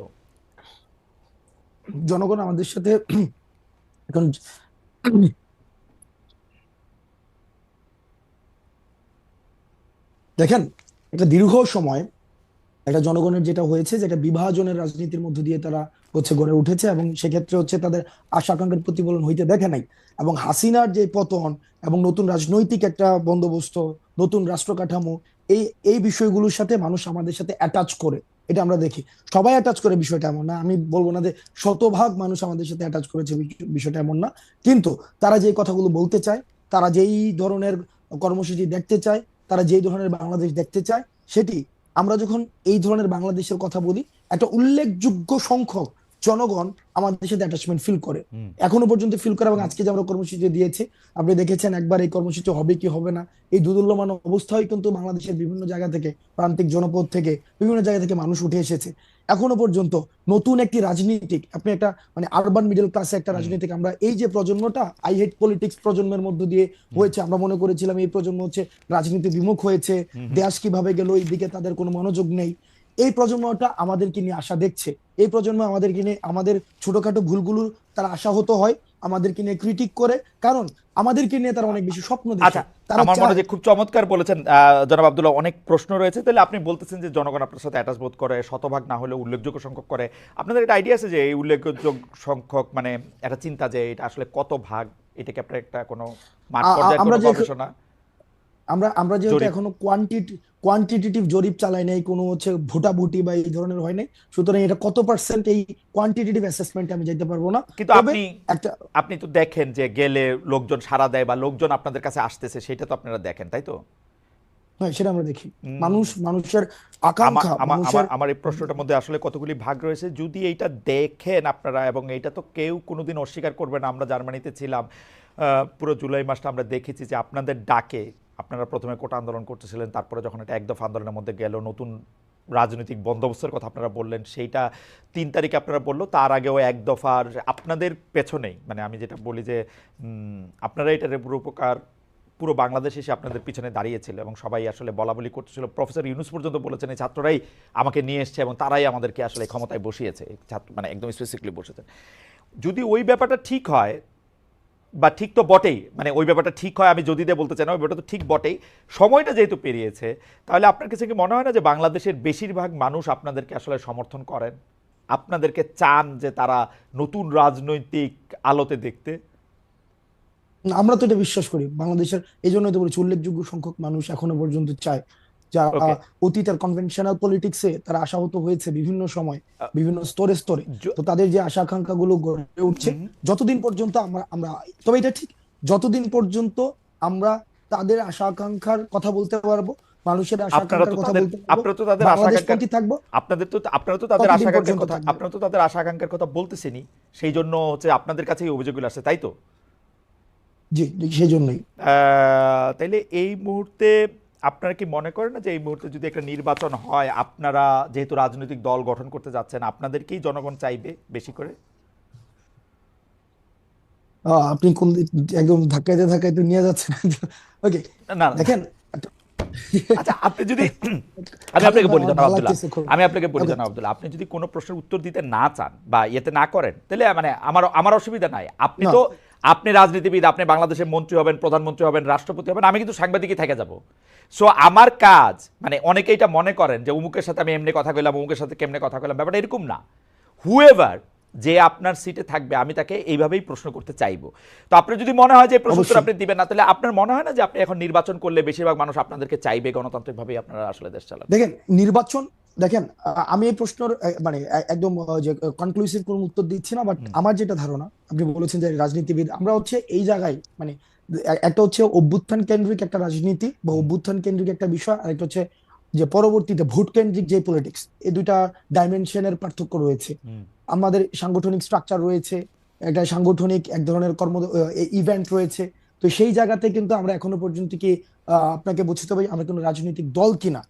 জনগণ আমাদের সাথে এখন দেখেন, একটা দীর্ঘ সময় একটা জনগণের যেটা হয়েছে, যেটা বিভাজনের রাজনীতির মধ্য দিয়ে তারা গড়ে উঠেছে, এবং সেক্ষেত্রে তাদের আশা আকাঙ্ক্ষার প্রতিফলন হইতে দেখে নাই। এবং হাসিনার যে পতন এবং নতুন রাজনৈতিক একটা বন্দোবস্ত, নতুন রাষ্ট্র কাঠামো, এই এই বিষয়গুলোর সাথে মানুষ আমাদের সাথে অ্যাটাচ করে, এটা আমরা দেখি। সবাই অ্যাটাচ করে বিষয়টা এমন না, আমি বলবো না যে শতভাগ মানুষ আমাদের সাথে অ্যাটাচ করেছে, বিষয়টা এমন না। কিন্তু তারা যে কথাগুলো বলতে চায়, তারা যেই ধরনের কর্মসূচি দেখতে চায়, তারা যেই ধরনের বাংলাদেশ দেখতে চায়, সেটি আমরা যখন এই ধরনের বাংলাদেশের কথা বলি, একটা উল্লেখযোগ্য সংখ্যক জনগণ আমাদের সাথে অ্যাটাচমেন্ট ফিল করে, এখনো পর্যন্ত ফিল করে। এবং আজকে যে আমরা কর্মসূচি দিয়েছি, আপনি দেখেছেন একবার এই কর্মসূচি হবে কি হবে না, এই দুদুল্যমান অবস্থায় কিন্তু বাংলাদেশের বিভিন্ন জায়গা থেকে, প্রান্তিক জনপদ থেকে, বিভিন্ন জায়গা থেকে মানুষ উঠে এসেছে। এখনো পর্যন্ত নতুন একটি রাজনীতিক, আপনি একটা মানে আরবান মিডল ক্লাসে একটা রাজনীতিক, আমরা এই যে প্রজন্মটা আই হেট পলিটিক্স প্রজন্মের মধ্য দিয়ে হয়েছে, আমরা মনে করেছিলাম এই প্রজন্ম রাজনীতি বিমুখ হয়েছে, দেশ কিভাবে গেল এই দিকে তাদের কোনো মনোযোগ নেই। এই প্রজন্মটা আমাদেরকে নিয়ে আশা দেখছে, এই প্রজন্ম আমাদেরকে নিয়ে আমাদের ছোটখাটো ভুলগুলো তারা আশাহত হয়, আমাদেরকে নিয়ে ক্রিটিক করে, কারণ আমাদেরকে নিয়ে তারা অনেক বেশি স্বপ্ন দেখে। আমার মনে হয় খুব চমৎকার বলেছেন জনাব আব্দুল্লাহ। অনেক প্রশ্ন রয়েছে। তাহলে আপনি বলতেছেন যে জনগণ আপনার সাথে অ্যাটাচ বোধ করে, শতভাগ না হলে উল্লেখযোগ্য সংখ্যক করে। আপনাদের একটা আইডিয়া আছে যে এই উল্লেখযোগ্য সংখ্যক মানে একটা চিন্তা যে এটা আসলে কত ভাগ? এটাকে আপনার একটা কোনো মাঠ পর্যায়ে কোনো গবেষণা? আমরা যেহেতু এখনো কোয়ান্টিটেটিভ জরিপ চালাই নাই, কোনো ভোটাভুটি বা এই ধরনের হয় নাই, সুতরাং এটা কত পার্সেন্ট এই কোয়ান্টিটেটিভ অ্যাসেসমেন্টে আমি যাইতে পারবো না। কিন্তু আপনি তো দেখেন যে গেলে লোকজন সাড়া দেয় বা লোকজন আপনাদের কাছে আসতেছে, সেটা তো আপনারা দেখেন, তাই তো? হ্যাঁ, সেটা আমরা দেখি। মানুষের আকাঙ্ক্ষা। আমার এই প্রশ্নটার মধ্যে আসলে কতগুলি ভাগ রয়েছে। যদি এইটা দেখেন আপনারা, এবং এইটা তো কেউ কোনোদিন অস্বীকার করবে না, আমরা জার্মানিতে ছিলাম, পুরো জুলাই মাসটা আমরা দেখেছি যে আপনাদের ডাকে আপনারা প্রথমে কোটা আন্দোলন করতেছিলেন, তারপরে যখন এটা একদফা আন্দোলনের মধ্যে গেল, নতুন রাজনৈতিক বন্দোবস্তের কথা আপনারা বললেন, সেইটা 3 তারিখে আপনারা বললো, তার আগেও এক দফার আপনাদের পেছনেই, মানে আমি যেটা বলি যে আপনারা এটার উপকার পুরো বাংলাদেশ এসে আপনাদের পিছনে দাঁড়িয়েছিল এবং সবাই আসলে বলাবলি করতেছিল। প্রফেসর ইউনূস পর্যন্ত বলেছেন এই ছাত্ররাই আমাকে নিয়ে এসছে এবং তারাই আমাদেরকে আসলে ক্ষমতায় বসিয়েছে, ছাত্র মানে একদম স্পেসিফিকলি বসেছেন। যদি ওই ব্যাপারটা ঠিক হয়, বা ঠিক তো বটেই, মানে ওই ব্যাপারটা ঠিক হয়, আমি যদি দিয়ে বলতে চাই না, ওই ব্যাপারটা তো ঠিক বটেই, সময়টা যেহেতু পেরিয়েছে, তাহলে আপনার কাছে কি মনে হয় না যে বাংলাদেশের বেশিরভাগ মানুষ আপনাদেরকে আসলে সমর্থন করেন, আপনাদেরকে চান যে তারা নতুন রাজনৈতিক আলোতে দেখতে? আমরা তো এটা বিশ্বাস করি বাংলাদেশের, এই জন্যই তো বলছি উল্লেখযোগ্য সংখ্যক মানুষ এখনো পর্যন্ত চায়, যারা ওকে। অতীতের কনভেনশনাল পলিটিক্সে তারা আশাহত হয়েছে বিভিন্ন সময়, বিভিন্ন স্তরে স্তরে, তো তাদের যে আশা আকাঙ্ক্ষা গুলো গড়ে উঠছে, যতদিন পর্যন্ত আমরা আমরা তবে এটা ঠিক, যতদিন পর্যন্ত আমরা তাদের আশা আকাঙ্ক্ষার কথা বলতে পারবো, মানুষের আশা আপনারা আকাঙ্ক্ষার তো কথা তাদের বলতে পারবো, আপনারা তো তাদের আশা বাংলাদেশ আকাঙ্ক্ষার পন্থী থাকবো, আপনারা তো তাদের আশা ততদিন আকাঙ্ক্ষার পর্যন্ত কথা থাকবে। আপনারা তো তাদের আশা আকাঙ্ক্ষার কথা বলতেছেনই, সেই জন্য হচ্ছে আপনাদের কাছে এই অভিযোগগুলো আসছে, তাই তো? জি, সেই জন্যই। তাইলে এই মুহূর্তে আপনারা কি মনে করেন না যে এই মুহূর্তে যদি একটা নির্বাচন হয়, আপনারা যেহেতু রাজনৈতিক দল গঠন করতে যাচ্ছেন, আপনাদেরকেই জনগণ চাইবে বেশি করে? আপনি কোন একদম ধাক্কাইতে ধাক্কাইতে নিয়ে যাচ্ছেন। ওকে, না না। দেখেন, আচ্ছা, আপনি যদি আমি খালেদ আপনাকে ভাই বলি আমার জনাব ভালো আব্দুল্লাহ, লাগতেছে খুব। আমি আপনাকে বলি ওকে, জনাব আব্দুল্লাহ, আপনি যদি কোনো প্রশ্নের উত্তর দিতে না চান বা ইয়েতে না করেন, তাহলে মানে আমার আমার অসুবিধা নাই। আপনি না তো আপনি রাজনীতিবিদ, আপনি বাংলাদেশের মন্ত্রী হবেন, প্রধানমন্ত্রী হবেন, রাষ্ট্রপতি হবেন, আমি কিন্তু সাংবাদিকই থেকে যাব। সো আমার কাজ, মানে অনেকেই এটা মনে করেন যে অমুকের সাথে আমি এমনি কথা কইলাম, অমুকের সাথে কেমনে কথা কইলাম, ব্যাপারটা এরকম না। হুএভার যে আপনার সিটে থাকবে, আমি তাকে এইভাবেই প্রশ্ন করতে চাইবো। তো আপনার যদি মনে হয় যে এই প্রশ্ন উত্তর অবশ্যই। আপনি দিবেন না, তাহলে আপনার মনে হয় না যে আপনি এখন নির্বাচন করলে বেশিরভাগ মানুষ আপনাদেরকে চাইবে, গণতান্ত্রিকভাবেই আপনারা আসলে দেশ চালাবেন? দেখেন নির্বাচন, দেখেন আমি এই প্রশ্নের মানে একদম যে কনক্লুসিভ কোনো উত্তর দিচ্ছি না, বাট আমার যেটা ধারণা, আপনি বলেছেন যে রাজনীতিবিদ, আমরা হচ্ছে এই জায়গায় মানে একটা হচ্ছে অভ্যুত্থান কেন্দ্রিক একটা রাজনীতি বা অভ্যুত্থান কেন্দ্রিক একটা বিষয়, আর একটা হচ্ছে যে পরবর্তীতে ভোট কেন্দ্রিক যে পলিটিক্স, এই দুইটা ডাইমেনশনের পার্থক্য রয়েছে। আমাদের সাংগঠনিক স্ট্রাকচার রয়েছে, একটা সাংগঠনিক এক ধরনের কর্ম ইভেন্ট রয়েছে, তো সেই জায়গাতে কিন্তু আমরা এখনো পর্যন্ত কি আপনাকে বুঝতে হবে আমরা কোনো রাজনৈতিক দল কিনা।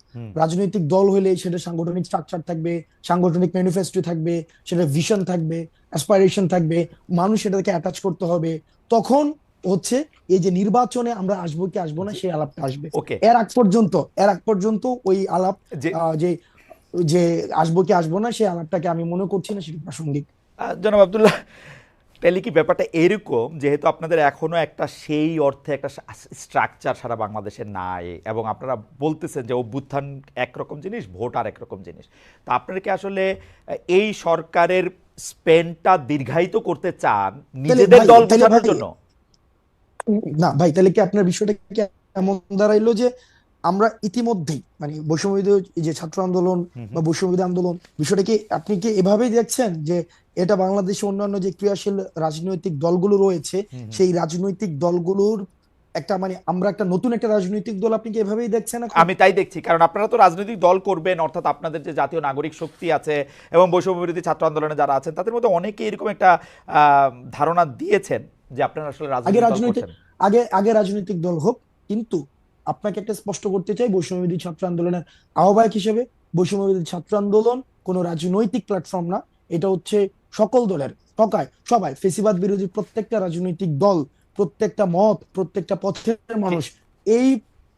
রাজনৈতিক দল হলে সেটা সাংগঠনিক স্ট্রাকচার থাকবে, সাংগঠনিক ম্যানিফেস্টো থাকবে, সেটা ভিশন থাকবে, অ্যাসপাইরেশন থাকবে, মানুষ সেটাকে অ্যাটাচ করতে হবে, তখন হচ্ছে এই যে নির্বাচনে আমরা আসবো কি আসবো না সেই আলাপটা আসবে। ওকে। এর আগ পর্যন্ত ওই আলাপ যে যে যে আসবো কি আসবো না সেই আলাপটাকে আমি মনে করছি না সেটা প্রাসঙ্গিক। জনাব আব্দুল্লাহ, তাহলে কি ব্যাপারটা এরকম, যেহেতু আপনাদের এখনো একটা সেই অর্থে একটা স্ট্রাকচার সারা বাংলাদেশে নাই, এবং আপনারা বলতেছেন যে অভ্যুত্থান একরকম জিনিস, ভোট আর একরকম জিনিস, তো আপনারা কি আসলে এই সরকারের স্পেনটা দীর্ঘায়িত করতে চান নিজেদের দল গোছানোর জন্য? না ভাই, তাহলে কি আপনার বিষয়টা কি এমন দাঁড়াইলো যে আমরা ইতিমধ্যেই মানে বৈষম্যবিরোধী যে ছাত্র আন্দোলন বা বৈষম্যবিরোধী আন্দোলন, বিষয়টা কি আপনি কি এভাবেই দেখছেন যে এটা বাংলাদেশে অন্যান্য যে ক্রিয়াশীল রাজনৈতিক দলগুলো রয়েছে সেই রাজনৈতিক দলগুলোর একটা মানে আমরা একটা নতুন একটা রাজনৈতিক দল, আপনি কি এভাবেই দেখছেন এখন? আমি তাই দেখছি, কারণ আপনারা তো রাজনৈতিক দল করবেন, অর্থাৎ আপনাদের যে জাতীয় নাগরিক শক্তি আছে এবং বৈষম্য বিরোধী ছাত্র আন্দোলনে যারা আছেন, তাদের মধ্যে অনেকে এরকম একটা ধারণা দিয়েছেন যে আপনারা আসলে আগে রাজনৈতিক দল রাজনৈতিক করছেন। আগে রাজনৈতিক দল হোক, কিন্তু আপনাকে একটা স্পষ্ট করতে চাই, বৈষম্যবিরোধী ছাত্র আন্দোলনের আহ্বায়ক হিসেবে বৈষম্যবিরোধী ছাত্র আন্দোলন কোনো রাজনৈতিক প্ল্যাটফর্ম না, এটা হচ্ছে সকল দলের সবাই ফেসিবাদ বিরোধী প্রত্যেকটা রাজনৈতিক দল, প্রত্যেকটা মত, প্রত্যেকটা পথের মানুষ এই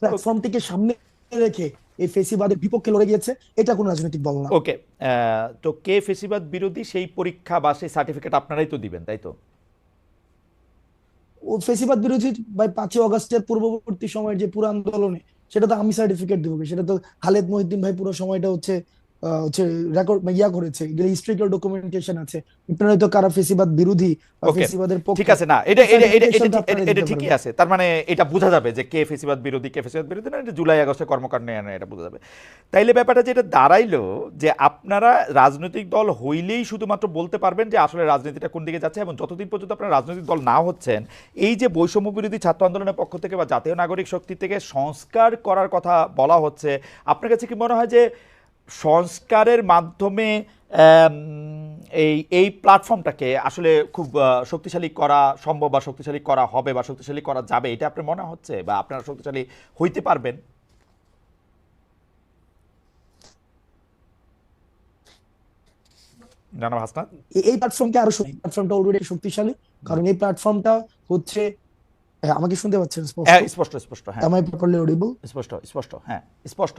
প্ল্যাটফর্মটিকে সামনে রেখে এই ফেসিবাদের বিপক্ষে লড়ে গিয়েছে, এটা কোনো রাজনৈতিক দল না। ওকে। তো কে ফেসিবাদ বিরোধী সেই পরীক্ষা বা সেই সার্টিফিকেট আপনারাই তো দিবেন, তাই তো? ও ফেসিবাদ বিরোধী ভাই 5ই অগাস্টের পূর্ববর্তী সময়ের যে পুরো আন্দোলনে, সেটা তো আমি সার্টিফিকেট দেবো, সেটা তো খালেদ মহিউদ্দিন ভাই পুরো সময়টা হচ্ছে রেকর্ড করেছে, এগুলো হিস্ট্রিক্যাল ডকুমেন্টেশন আছে। আপনারা তো কারা ফেসিবাদ বিরোধী বা ওকে, ফেসিবাদের ঠিক পক্ষে, আছে, না এটা এটা এটা এটা সার্টিফিকেশনটা ঠিক- আপনারা এটা দিতে ঠিকই পারবেন। আছে, তার মানে এটা বোঝা যাবে যে কে ফেসিবাদ বিরোধী, কে ফেসিবাদ বিরোধী না, এটা জুলাই আগস্টের কর্মকাণ্ড নিয়ে এটা বোঝা যাবে। তাইলে ব্যাপারটা যেটা দাঁড়াইলো যে আপনারা রাজনৈতিক দল হইলেই শুধুমাত্র বলতে পারবেন যে আসলে রাজনীতিটা কোন দিকে যাচ্ছে, এবং যতদিন পর্যন্ত আপনারা রাজনৈতিক দল না হচ্ছেন, এই যে বৈষম্য বিরোধী ছাত্র আন্দোলনের পক্ষ থেকে বা জাতীয় নাগরিক শক্তি থেকে সংস্কার করার কথা বলা হচ্ছে, আপনার কাছে কি মনে হয় যে সংস্কারের মাধ্যমে এই এই প্ল্যাটফর্মটাকে আসলে খুব শক্তিশালী করা সম্ভব বা শক্তিশালী করা হবে বা শক্তিশালী করা যাবে, এটা আপনার মনে হচ্ছে বা আপনারা শক্তিশালী হইতে পারবেন? জনাব হাসনাত। এই প্ল্যাটফর্মকে আরো প্ল্যাটফর্মটা অলরেডি শক্তিশালী, কারণ এই প্ল্যাটফর্মটা হচ্ছে আমাকে শুনতে পাচ্ছেন স্পষ্ট? স্পষ্ট স্পষ্ট, হ্যাঁ। Am I properly audible? স্পষ্ট স্পষ্ট, হ্যাঁ স্পষ্ট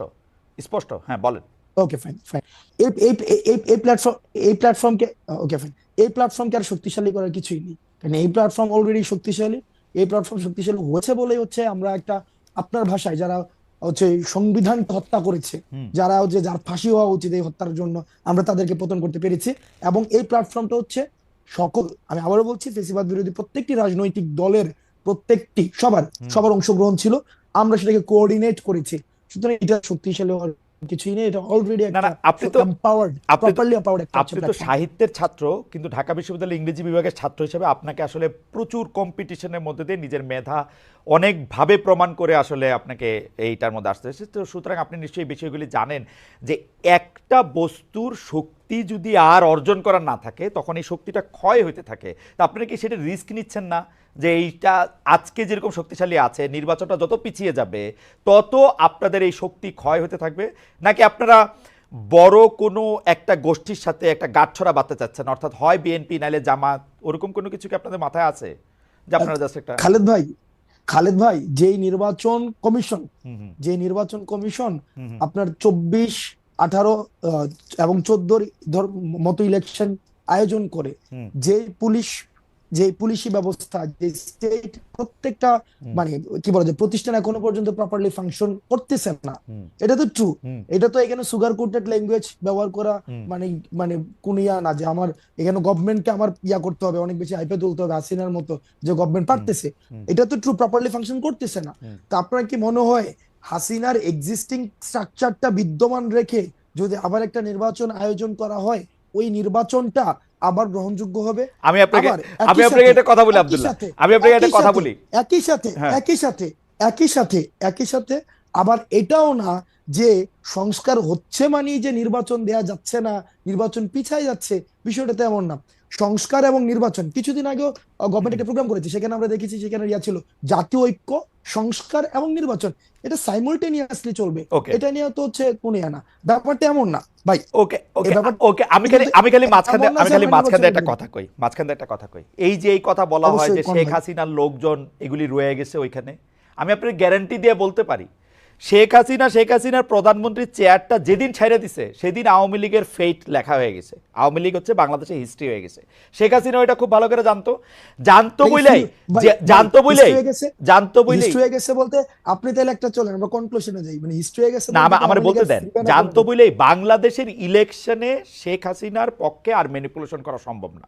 স্পষ্ট, হ্যাঁ বলেন। Okay fine fine. এই এই এই প্ল্যাটফর্ম এই প্ল্যাটফর্মকে ওকে ফাইন, এই প্ল্যাটফর্মকে আর শক্তিশালী করার কিছুই নেই, কারণ এই প্ল্যাটফর্ম অলরেডি শক্তিশালী। এই প্ল্যাটফর্ম শক্তিশালী হয়েছে বলেই হচ্ছে আমরা একটা, আপনার ভাষায় যারা হচ্ছে সংবিধানকে হত্যা করেছে, যারা হচ্ছে যার ফাঁসি হওয়া উচিত এই হত্যার জন্য, আমরা তাদেরকে পতন করতে পেরেছি। এবং এই প্ল্যাটফর্মটা হচ্ছে সকল, আমি আবারও বলছি, ফেসিবাদ বিরোধী প্রত্যেকটি রাজনৈতিক দলের প্রত্যেকটি সবার অংশগ্রহণ ছিল, আমরা সেটাকে কোঅর্ডিনেট করেছি। সুতরাং এটা শক্তিশালী হওয়ার কিছুই নেই, এটা অলরেডি না না, একটা আপনি তো empowered, properly empowered একটা আপনি তো platform। সাহিত্যের ছাত্র, কিন্তু ঢাকা বিশ্ববিদ্যালয়ের ইংরেজি বিভাগের ছাত্র হিসেবে আপনাকে আসলে প্রচুর কম্পিটিশনের মধ্যে দিয়ে নিজের মেধা অনেকভাবে প্রমাণ করে আসলে আপনাকে এইটার মধ্যে আসতে হয়েছে। তো সুতরাং আপনি নিশ্চয়ই এই বিষয়গুলি জানেন যে একটা বস্তুর শক্তি যদি আর অর্জন করার না থাকে তখন এই শক্তিটা ক্ষয় হইতে থাকে। তা আপনারা কি সেটা রিস্ক নিচ্ছেন না যে এইটা আজকে যেরকম শক্তিশালী আছে, নির্বাচনটা যত পিছিয়ে যাবে তত আপনাদের এই শক্তি ক্ষয় হতে থাকবে? নাকি আপনারা বড় কোনো একটা গোষ্ঠীর সাথে একটা গাঁটছড়া বাঁধতে চাচ্ছেন, অর্থাৎ হয় বিএনপি নাইলে জামাত, ওরকম কোনো কিছু কি আপনাদের মাথায় আছে যে আপনারা জাস্ট একটা? খালেদ ভাই, যে নির্বাচন কমিশন আপনার 24, 18 এবং 14 মতো ইলেকশন আয়োজন করে, যে পুলিশি ব্যবস্থা, যে স্টেট প্রত্যেকটা মানে কি বলা যায় প্রতিষ্ঠান এখনো পর্যন্ত প্রপারলি ফাংশন করতেছে না, এটা তো ট্রু। এটা তো এখানে সুগার কোটেড ল্যাঙ্গুয়েজ ব্যবহার করা মানে মানে কোন ইয়া না যে আমার এখানে গভর্নমেন্টকে আমার ইয়া করতে হবে, অনেক বেশি হাইপে তুলতে হবে হাসিনার মতো, যে গভর্নমেন্ট পারতেছে। এটা তো ট্রু, প্রপারলি ফাংশন করতেছে না। তো আপনার কি মনে হয় হাসিনার এক্সিস্টিং স্ট্রাকচারটা বিদ্যমান রেখে যদি আবার একটা নির্বাচন আয়োজন করা হয়, ওই নির্বাচনটা আবার গ্রহণযোগ্য হবে? আমি আপনাকে একটা কথা বলি আব্দুল্লাহ, আমি আপনাকে একটা কথা বলি। একই সাথে আবার এটাও না যে সংস্কার হচ্ছে মানে যে নির্বাচন দেয়া যাচ্ছে না, নির্বাচন পিছায় যাচ্ছে, বিষয়টা তো এমন না। সংস্কার এবং নির্বাচন, কিছুদিন আগেও গভর্নমেন্ট একটা প্রোগ্রাম করেছে, সেখানে আমরা দেখেছি, সেখানে ইয়া ছিল জাতীয় ঐক্য, সংস্কার এবং নির্বাচন, এটা সাইমultaneously চলবে। এটা নিয়ে তো হচ্ছে কোন ইয়া না, ব্যাপারটা এমন না ভাই। ওকে ওকে ওকে, আমি খালি মাঝখানে একটা কথা কই। এই যে এই কথা বলা হয় যে শেখ হাসিনার লোকজন এগুলি রয়ে গেছে ওইখানে, আমি আপনার গ্যারান্টি দিয়ে বলতে পারি শেখ হাসিনার প্রধানমন্ত্রীর চেয়ারটা যেদিন ছেড়ে দিছে সেদিন আওয়ামী লীগের ফেট লেখা হয়ে গেছে। আওয়ামী লীগ হচ্ছে বাংলাদেশের হিস্ট্রি হয়ে গেছে। শেখ হাসিনা ওইটা খুব ভালো করে জানতো বলেই হয়ে গেছে বলতে আপনি তাহলে একটা চলেন আমরা কনক্লুশনে যাই, মানে হিস্ট্রি হয়ে গেছে না, আমার বলতে দেন, জানতো বলেই বাংলাদেশের ইলেকশনে শেখ হাসিনার পক্ষে আর ম্যানিপুলেশন করা সম্ভব না।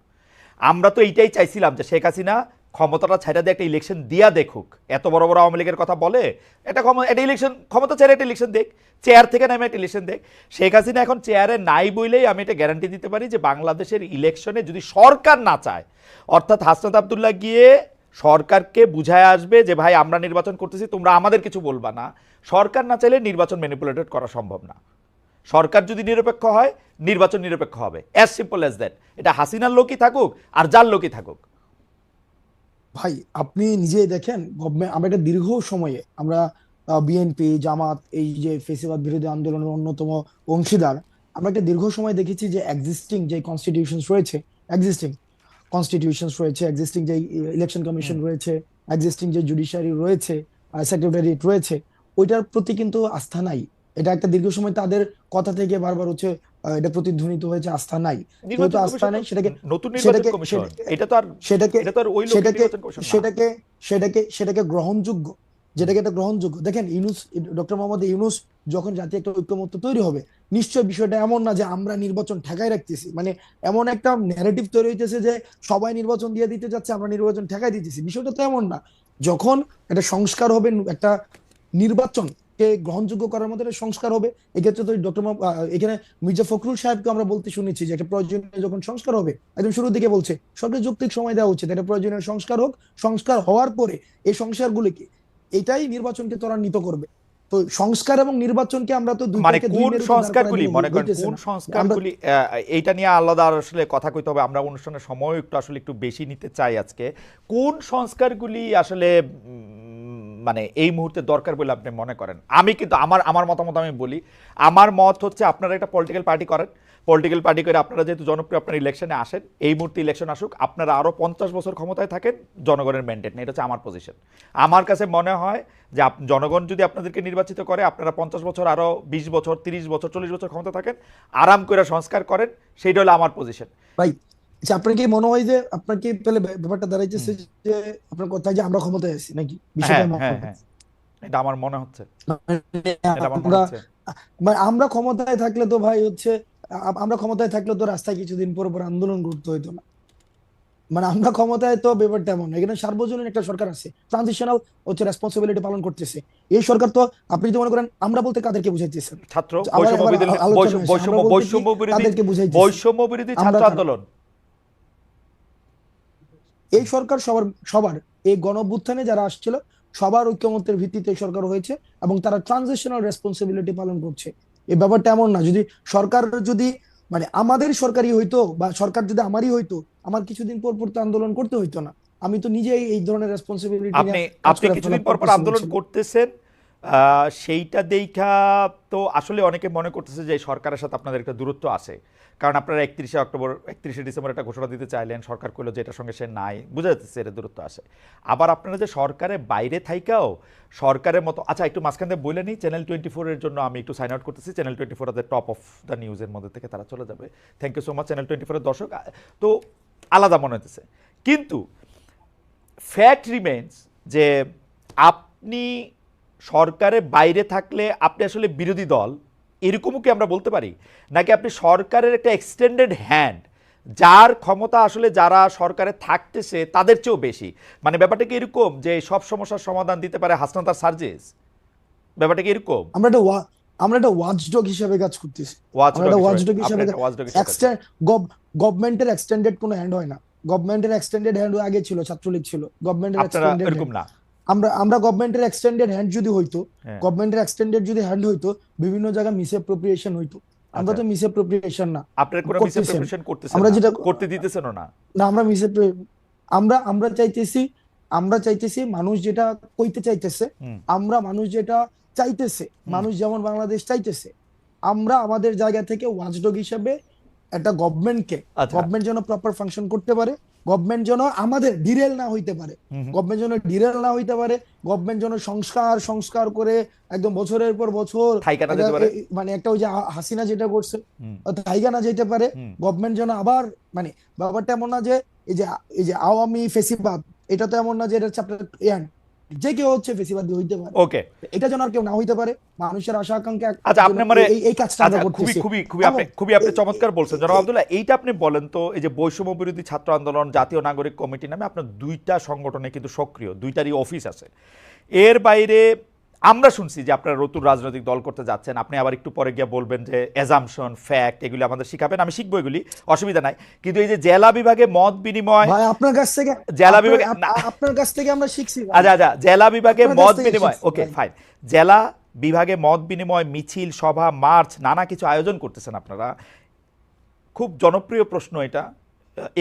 আমরা তো এইটাই চাইছিলাম যে শেখ হাসিনা ক্ষমতাটা ছেড়ে দিয়ে একটা ইলেকশন দিয়া দেখুক। এত বড় বড় আওয়ামী লীগের কথা বলে, এটা ইলেকশন ক্ষমতা ছেড়ে একটা ইলেকশন দেখ, চেয়ার থেকে নামে একটা ইলেকশন দেখ। শেখ হাসিনা এখন চেয়ারে নাই বলেই আমি এটা গ্যারান্টি দিতে পারি যে বাংলাদেশের ইলেকশনে যদি সরকার না চায়, অর্থাৎ হাসনাত আব্দুল্লাহ গিয়ে সরকারকে বুঝায় আসবে যে ভাই আমরা নির্বাচন করতেছি, তোমরা আমাদের কিছু বলবা না, সরকার না চাইলে নির্বাচন ম্যানিপুলেটেড করা সম্ভব না। সরকার যদি নিরপেক্ষ হয়, নির্বাচন নিরপেক্ষ হবে, অ্যাজ সিম্পল অ্যাজ দ্যাট। এটা হাসিনার লোকই থাকুক আর যার লোকই থাকুক। ভাই আপনি নিজেই দেখেন, গভর্নমেন্ট আমরা একটা দীর্ঘ সময়ে আমরা বিএনপি, জামাত, এই যে ফেসিবাদ বিরোধী আন্দোলনের অন্যতম অংশীদার, আমরা একটা দীর্ঘ সময় দেখেছি যে এক্সিস্টিং যে কনস্টিটিউশনস রয়েছে, এক্সিস্টিং যে ইলেকশন কমিশন রয়েছে, এক্সিস্টিং যে জুডিশিয়ারি রয়েছে, সেক্রেটারিয়েট রয়েছে, ওইটার প্রতি কিন্তু আস্থা নাই। এটা একটা দীর্ঘ সময় তাদের কথা থেকে বারবার হচ্ছে এটা প্রতিধ্বনিত হয়েছে, আস্থা নাই। যেহেতু আস্থা নাই, সেটাকে গ্রহণযোগ্য, যেটাকে এটা গ্রহণযোগ্য। দেখেন ডক্টর মোহাম্মদ ইউনূস যখন জাতীয় একটা ঐক্যমত্য তৈরি হবে, নিশ্চয় বিষয়টা এমন না যে আমরা নির্বাচন ঠেকাই রাখতেছি, মানে এমন একটা ন্যারেটিভ তৈরি হইতেছে যে সবাই নির্বাচন দিয়ে দিতে যাচ্ছে, আমরা নির্বাচন ঠেকাই দিতেছি, বিষয়টা তো এমন না। যখন একটা সংস্কার হবে, একটা নির্বাচনকে গ্রহণযোগ্য করার মতো একটা সংস্কার হবে, এক্ষেত্রে তো এখানে মির্জা ফখরুল সাহেবকে আমরা বলতে শুনেছি যে একটা প্রয়োজনীয় যখন সংস্কার হবে, একদম শুরুর দিকে বলছে সরকার যৌক্তিক সময় দেওয়া উচিত, একটা প্রয়োজনীয় সংস্কার হোক, সংস্কার হওয়ার পরে এই সংস্কারগুলিকে, এটাই নির্বাচনকে ত্বরান্বিত করবে। তো সংস্কার এবং নির্বাচনকে আমরা তো মানে দুইটাকে দুই কোন মেরুতে দাঁড় করায় সংস্কারগুলি দিলে মনে করেন হইতেছে কোন না। আমরা সংস্কারগুলি এইটা নিয়ে আলাদা আসলে কথা কইতে হবে, আমরা অনুষ্ঠানের সময় একটু আসলে একটু বেশি নিতে চাই আজকে। কোন সংস্কারগুলি আসলে মানে এই মুহূর্তে দরকার বলে আপনি মনে করেন? আমি কিন্তু আমার আমার মতামত আমি বলি, আমার মত হচ্ছে আপনারা একটা পলিটিক্যাল পার্টি করেন, পলিটিক্যাল পার্টি করে আপনারা যেহেতু জনপ্রিয়, আপনারা ইলেকশনে আসেন, এই মুহূর্তে ইলেকশন আসুক, আপনারা আরও 50 বছর ক্ষমতায় থাকেন, জনগণের ম্যান্ডেট নেই, এটা হচ্ছে আমার পজিশন। আমার কাছে মনে হয় যে জনগণ যদি আপনাদেরকে নির্বাচিত করে, আপনারা 50 বছর আরও 20 বছর 30 বছর 40 বছর ক্ষমতা থাকেন, আরাম করে সংস্কার করেন, সেইটা হলো আমার পজিশন। ভাই, আচ্ছা, আপনার কি মনে হয় যে আপনার কি তাহলে ব্যাপারটা দাঁড়াইতেছে যে আপনার কথা যে আমরা ক্ষমতায় আছি নাকি বিষয়টা হ্যাঁ এমন? হ্যাঁ হ্যাঁ, এটা আমার মনে হচ্ছে, মানে এটা আমার মনে আমরা হচ্ছে। মানে আমরা ক্ষমতায় থাকলে তো ভাই হচ্ছে আমরা ক্ষমতায় থাকলে তো রাস্তায় কিছুদিন পর পর আন্দোলন করতে হইতো না। মানে আমরা ক্ষমতায় তো ব্যাপারটা এমন না। এখানে সার্বজনীন একটা সরকার আছে, ট্রানজিশনাল হচ্ছে রেসপন্সিবিলিটি পালন করতেছে এই সরকার। তো আপনি যদি মনে করেন আমরা বলতে কাদেরকে বুঝাইতেছেন? ছাত্র আবার বৈষম্য এবার বিরোধী, আলোচনা আসে, আমরা বলতে কি কাদেরকে বুঝাইতেছি? বৈষম্য বিরোধী আমরা ছাত্র কারা? আন্দোলন। এই সরকার সবার সবার এই গণ অভ্যুত্থানে যারা আসছিল সবার ঐক্যমত্যের ভিত্তিতে এই সরকার হয়েছে এবং তারা ট্রানজিশনাল রেসপন্সিবিলিটি পালন করছে। এই ব্যাপারটা এমন না যদি সরকার যদি মানে আমাদের সরকারি হইতো বা সরকার যদি আমারই হইতো, আমার কিছুদিন পর পর তো আন্দোলন করতে হইতো না। আমি তো নিজেই এই ধরনের রেসপন্সিবিলিটি নিয়ে আপনি কাজ আপনি করে কিছুদিন ফেলার পর পর পরপোসিবল আন্দোলন ছিল। করতেছেন, সেইটা দেখা তো আসলে অনেকে মনে করতেছে যে এই সরকারের সাথে আপনাদের একটা দূরত্ব আছে, কারণ আপনারা 31শে অক্টোবর 31শে ডিসেম্বর একটা ঘোষণা দিতে চাইলেন, সরকার কইলো যে এটার সঙ্গে সে নাই, বুঝা যাচ্ছে এটা দূরত্ব আসে। আবার আপনারা যে সরকারের বাইরে থাইকাও সরকারের মতো, আচ্ছা একটু মাঝখান দিয়ে বলে নিই, চ্যানেল 24-এর জন্য আমি একটু সাইন আউট করতেছি। Channel 24 the top of the নিউজের মধ্যে থেকে তারা চলে যাবে। Thank you so much channel 24-এর দর্শক। তো আলাদা মনে হতেছে, কিন্তু ফ্যাক্ট রিমেন্স যে আপনি সরকারের বাইরে থাকলে আপনি আসলে বিরোধী দল, এরকমও কি আমরা বলতে পারি? নাকি আপনি সরকারের একটা এক্সটেন্ডেড হ্যান্ড, যার ক্ষমতা আসলে যারা সরকারে থাকতেছে তাদের চেয়েও বেশি? মানে ব্যাপারটা কি এরকম যে সব সমস্যার সমাধান দিতে পারে হাসনাত আর সার্জিস? ব্যাপারটা কি এরকম? আমরা একটা ওয়াচডগ হিসেবে কাজ করতেছি। আমরা ওয়াচডগ একটা হিসেবে ওয়াচডগ আপনি হিসেবে একটা ওয়াচডগ হিসেবে কাজ করেন। গভর্নমেন্টের এক্সটেন্ডেড কোনো হ্যান্ড হয় না। গভর্নমেন্টের এক্সটেন্ডেড হ্যান্ড আগে ছিল, ছাত্রলীগ ছিল গভর্নমেন্টের আপনারা এক্সটেন্ডেড এরকম হ্যান্ড। না? আমরা গভর্নমেন্টের এক্সটেন্ডেড হ্যান্ড যদি হইতো, হ্যাঁ, গভর্নমেন্টের এক্সটেন্ডেড যদি হ্যান্ড হইতো, বিভিন্ন জায়গায় মিসঅ্যাপ্রোপ্রিয়েশন হইতো। আমরা আচ্ছা, তো মিসঅ্যাপ্রোপ্রিয়েশন না আপনার কোনো করতেছেন। মিসঅ্যাপ্রোপ্রিয়েশন করতেছেন আমরা না, যেটা করতে দিতেছেনও না। না, আমরা আমরা চাইতেছি, আমরা চাইতেছি মানুষ যেটা কইতে চাইতেছে, হুম মানুষ যেটা চাইতেছে, হুম। মানুষ যেমন বাংলাদেশ চাইতেছে, আমরা আমাদের জায়গা থেকে ওয়াচডগ হিসেবে একটা গভর্নমেন্টকে, আচ্ছা। গভর্নমেন্ট যেন প্রপার ফাংশন করতে পারে, গভর্নমেন্ট যেন আমাদের ডিরেল না হইতে পারে, হুম হুম। গভর্নমেন্ট যেন ডিরেল না হইতে পারে, গভর্নমেন্ট যেন সংস্কার সংস্কার করে একদম বছরের পর বছর থাইকানা এটা যেতে পারে। মানে একটা ওই যে হাসিনা যেটা করছে হুম তাইগা না যেতে পারে। হুম। গভর্নমেন্ট যেন আবার মানে ব্যাপারটা এমন না যে এই যে এই যে আওয়ামী ফেসিবাদ, এটা তো এমন না যে এটা হচ্ছে আপনার যে কেউ হচ্ছে ফেসিবাদী হইতে পারে। ওকে। এটা যেন আর কেউ না হইতে পারে, মানুষের আশা আকাঙ্ক্ষা আচ্ছা যেন আপনি মানে, এই কাজটা আমরা আচ্ছা খুবই করতেছি। খুবই খুবই এবং আপনি চমৎকার বলছেন জনাব আব্দুল্লাহ। এইটা আপনি বলেন তো, এই যে বৈষম্য বিরোধী ছাত্র আন্দোলন, জাতীয় নাগরিক কমিটি নামে আপনার দুইটা সংগঠনে কিন্তু সক্রিয়, দুইটারই অফিস আছে। এর বাইরে আমরা শুনছি যে আপনারা নতুন রাজনৈতিক দল করতে যাচ্ছেন, আপনি আবার একটু পরে গিয়ে বলবেন যে অ্যাজাম্পশন ফ্যাক্ট এগুলি আমাদের শিখাবেন, আমি শিখবো এগুলি, অসুবিধা নাই। কিন্তু এই যে জেলা বিভাগে মত বিনিময়, ভাই আপনার কাছ থেকে জেলা বিভাগে না, আপনার কাছ থেকে আমরা শিখছি ভাই। আচ্ছা আচ্ছা, জেলা বিভাগে আপনার কাছ মত থেকে বিনিময়, শিখছি ওকে ভাই। ফাইন। জেলা বিভাগে মত বিনিময়, মিছিল, সভা, মার্চ, নানা কিছু আয়োজন করতেছেন আপনারা। খুব জনপ্রিয় প্রশ্ন এটা,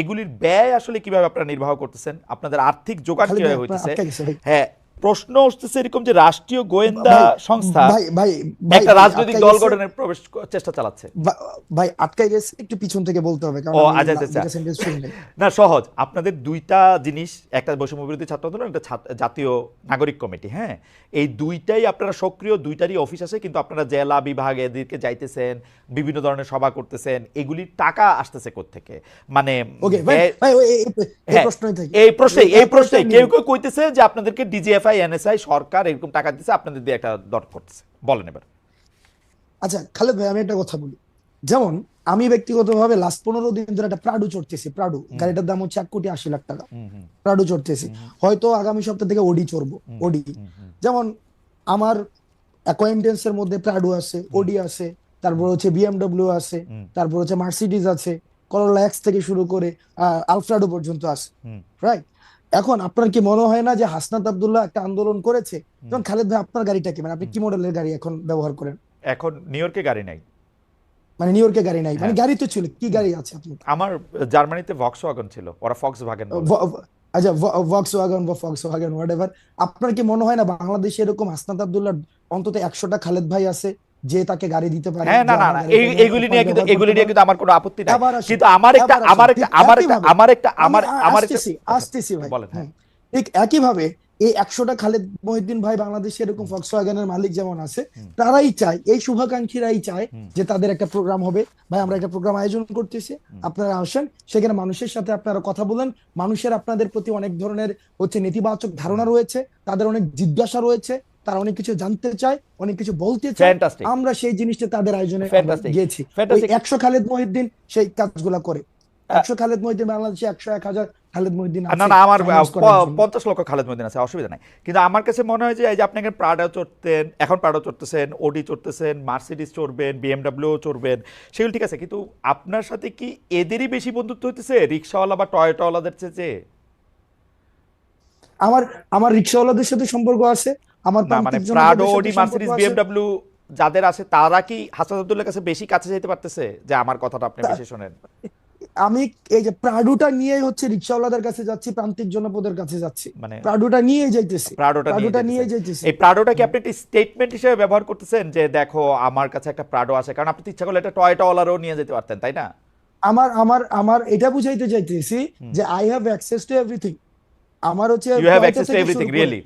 এগুলির ব্যয় আসলে কিভাবে আপনারা নির্বাহ করতেছেন? আপনাদের আর্থিক যোগান খালিদ ভাই কিভাবে আপনার হইতেছে? আটকে গেছে ভাই। হ্যাঁ, প্রশ্ন উঠতেছে এরকম যে রাষ্ট্রীয় গোয়েন্দা ভাই সংস্থা ভাই ভাই ভাই একটা ভাই রাজনৈতিক আটকে দল গেছে। গঠনের চেষ্টা চালাচ্ছে। ভাই আটকে গেছে, একটু পিছন থেকে বলতে হবে কারণ ও আমি আচ্ছা আচ্ছা আচ্ছা। দুইটা সেন্টেন্স শুনি নাই। না সহজ, আপনাদের দুইটা জিনিস, একটা বৈষম্য বিরোধী ছাত্র আন্দোলন, একটা জাতীয় নাগরিক কমিটি। হ্যাঁ, এই দুইটাই আপনারা সক্রিয়, দুইটারই অফিস আছে, কিন্তু আপনারা জেলা বিভাগ এদিকে যাইতেছেন, বিভিন্ন ধরনের সভা করতেছেন, এগুলির টাকা আসতেছে কোত্থেকে? মানে ওকে ভাই ভাই এই হ্যাঁ, প্রশ্নই থাকে। এই প্রশ্নে কেউ কেউ কইতেছে যে আপনাদেরকে ডিজিএফআই এনএসআই সরকার এরকম টাকা দিচ্ছে, আপনাদের দিয়ে একটা দর করতেছে, বলেন এবার। আচ্ছা খালেদ ভাই, আমি একটা কথা বলি। যেমন আমি ব্যক্তিগতভাবে লাস্ট 15 দিন ধরে একটা প্রাডু চড়তেছি। প্রাডু গাড়িটার দাম হচ্ছে 1,80,00,000 টাকা। হুম হুম প্রাডু চড়তেছি, হয়তো আগামী সপ্তাহ থেকে ওডি চড়বো। ওডি যেমন আমার অ্যাকোয়েন্টেন্সের মধ্যে প্রাডু আছে, ওডি আছে, তারপর হচ্ছে বিএমডব্লিউ আছে, তারপর হচ্ছে মার্সিডিজ আছে, করোলা এক্স থেকে শুরু করে আলফ্রাডো পর্যন্ত আছে, হুম রাইট? এখন আপনার কি মনে হয় না যে হাসনাত আব্দুল্লাহ একটা আন্দোলন করেছে? যেমন খালেদ ভাই, আপনার গাড়িটা কি, মানে আপনি কি মডেলের গাড়ি এখন ব্যবহার করেন? এখন নিউ ইয়র্কে গাড়ি নাই। মানে নিউ ইয়র্কে গাড়ি নাই, মানে হ্যাঁ, গাড়ি তো ছিল, কি গাড়ি আছে আপনার? আমার জার্মানিতে ভক্সওয়াগন ছিল, ওরা ফক্স ভাগেন বলে। আচ্ছা, ভক্সওয়াগন বা ফক্সওয়াগন হোয়াটএভার। আপনার কি মনে হয় না বাংলাদেশে এরকম হাসনাত আব্দুল্লাহ অন্তত 100টা খালেদ ভাই আছে যে তাকে গাড়ি দিতে পারে, হ্যাঁ, যে না না আমার না, গাড়িটা নিয়ে এইগুলি আপনি নিয়ে কিন্তু ব্যবহার করতে পারেন? আমার কোনো আপত্তি নাই। এবার আসেন, কিন্তু আমার একটা এবার আসেন, ঠিক একইভাবে আমি আমার একটা আসতেছি আচ্ছা, আসতেছি ভাই। বলেন। হ্যাঁ, ঠিক একইভাবে এই 100টা খালেদ মহিউদ্দিন ভাই বাংলাদেশে এরকম ফক্সওয়াগনের মালিক যেমন আছে, হুম, তারাই চায়, এই শুভাকাঙ্ক্ষীরাই চায় হুম, যে তাদের একটা প্রোগ্রাম হবে। ভাই আমরা একটা প্রোগ্রাম আয়োজন করতেছি, হুম। আপনারা আসেন, সেখানে মানুষের সাথে আপনারা কথা বলেন। মানুষের আপনাদের প্রতি অনেক ধরনের নেতিবাচক ধারণা রয়েছে, তাদের অনেক জিজ্ঞাসা রয়েছে, তারা অনেক কিছু জানতে চায়, অনেক কিছু বলতে চায়। ফ্যান্টাস্টিক, আমরা সেই জিনিসটা তাদের আয়োজনে আমরা ফ্যান্টাস্টিক, গিয়েছি। ওই ফ্যান্টাস্টিক। 100 খালেদ মহিউদ্দিন সেই কাজগুলা করে। 100 খালেদ মহিউদ্দিন, বাংলাদেশে 100 1000 খালেদ মহিউদ্দিন না আছে না, আমার চ্যালেঞ্জ করার জন্য। 50 লক্ষ খালেদ মদিন আছে, অসুবিধা নাই। কিন্তু আমার কাছে মনে হয় যে এই যে আপনি এখানে প্রাডো চড়তেন, এখন প্রাডো চড়তেছেন, ওডি চড়তেছেন, মার্সিডিজ চড়বেন, বিএমডাব্লিউ চড়বেন, সেগুলো ঠিক আছে, কিন্তু আপনার সাথে কি এদেরই বেশি বন্ধুত্ব হইতেছে রিক্সাওয়ালা বা টয়োটাওয়ালাদের চেয়ে? আমার আমার রিক্সাওয়ালাদের সাথে সম্পর্ক আছে, আমার না মানে প্রান্তিক প্রাডো, জনপদের সাথে ওডি, সম্পর্ক মার্সিডিজ, আছে। বিএমডাব্লিউ যাদের আছে তারা কি হাসান আব্দুল্লাহর কাছে বেশি কাছে যেতে পারতেছে যে আমার কথাটা আপনি তা- বেশি শোনেন? আমি এই যে প্রাডুটা নিয়েই প্রিক্সাওয়ালাদের কাছে যাচ্ছি, প্রান্তিক জনপদের কাছে যাচ্ছি, মানে প্রাডুটা নিয়েই যাইতেছি, প্রাডোটা নিয়ে প্রাডুটা যেতেছেন, নিয়েই যাইতেছি। এই প্রাডোটা কি আপনি একটা স্টেটমেন্ট হিসেবে ব্যবহার করতেছেন যে দেখো আমার কাছে একটা প্রাডো আছে? কারণ আপনি তো ইচ্ছা করলে একটা টয়োটাওয়ালারও নিয়ে যেতে পারতেন, তাই না? আমার আমার আমার এটা বুঝাইতে চাইতেছি হুম। যে I have access to everything. আমার you have Toyota access to থেকে এভরিথিং শুরু করে রিয়েলি?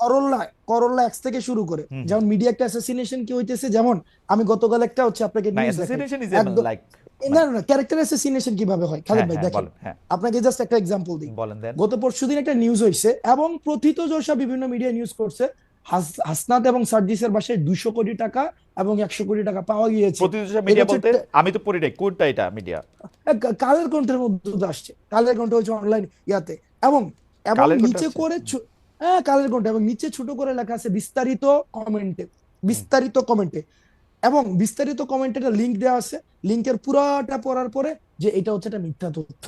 করোলা, করোলা এক্স থেকে শুরু করে, হুম, হুম। যেমন মিডিয়া একটা অ্যাসাসিনেশন কি হইতেছে, যেমন আমি গতকাল একটা আপনাকে না, নিউজ দেখাই। অ্যাসোসিয়েশন ইজ একদম, লাইক না মানে না না, ক্যারেক্টার অ্যাসাসিনেশন কিভাবে হয় খালেদ হ্যাঁ, ভাই হ্যাঁ, দেখেন। বলেন। হ্যাঁ, আপনাকে জাস্ট একটা এক্সাম্পল দিই। বলেন দেন। গত পরশুদিন একটা নিউজ হয়েছে এবং প্রথিতযশা বিভিন্ন মিডিয়া নিউজ করছে, হাসনাত এবং সার্জিসের বাসায় 200 কোটি টাকা এবং 100 কোটি টাকা পাওয়া গিয়েছে। প্রতিদিন এটা মিডিয়া হচ্ছে বলতে আমি তো পড়ি নাই, কোনটা এটা মিডিয়া? কালের কণ্ঠের মধ্যে তো আসছে, কালের কণ্ঠ হচ্ছে অনলাইন ইয়াতে, এবং এবং কালের কোনটা নিচে আছে? করে হ্যাঁ কালের কণ্ঠ, এবং নিচে ছোট করে লেখা আছে বিস্তারিত কমেন্টে, হুম, বিস্তারিত কমেন্টে, এবং বিস্তারিত কমেন্টে একটা লিঙ্ক দেওয়া আছে। লিঙ্কের পুরাটা পড়ার পরে যে এটা হচ্ছে একটা মিথ্যা তথ্য।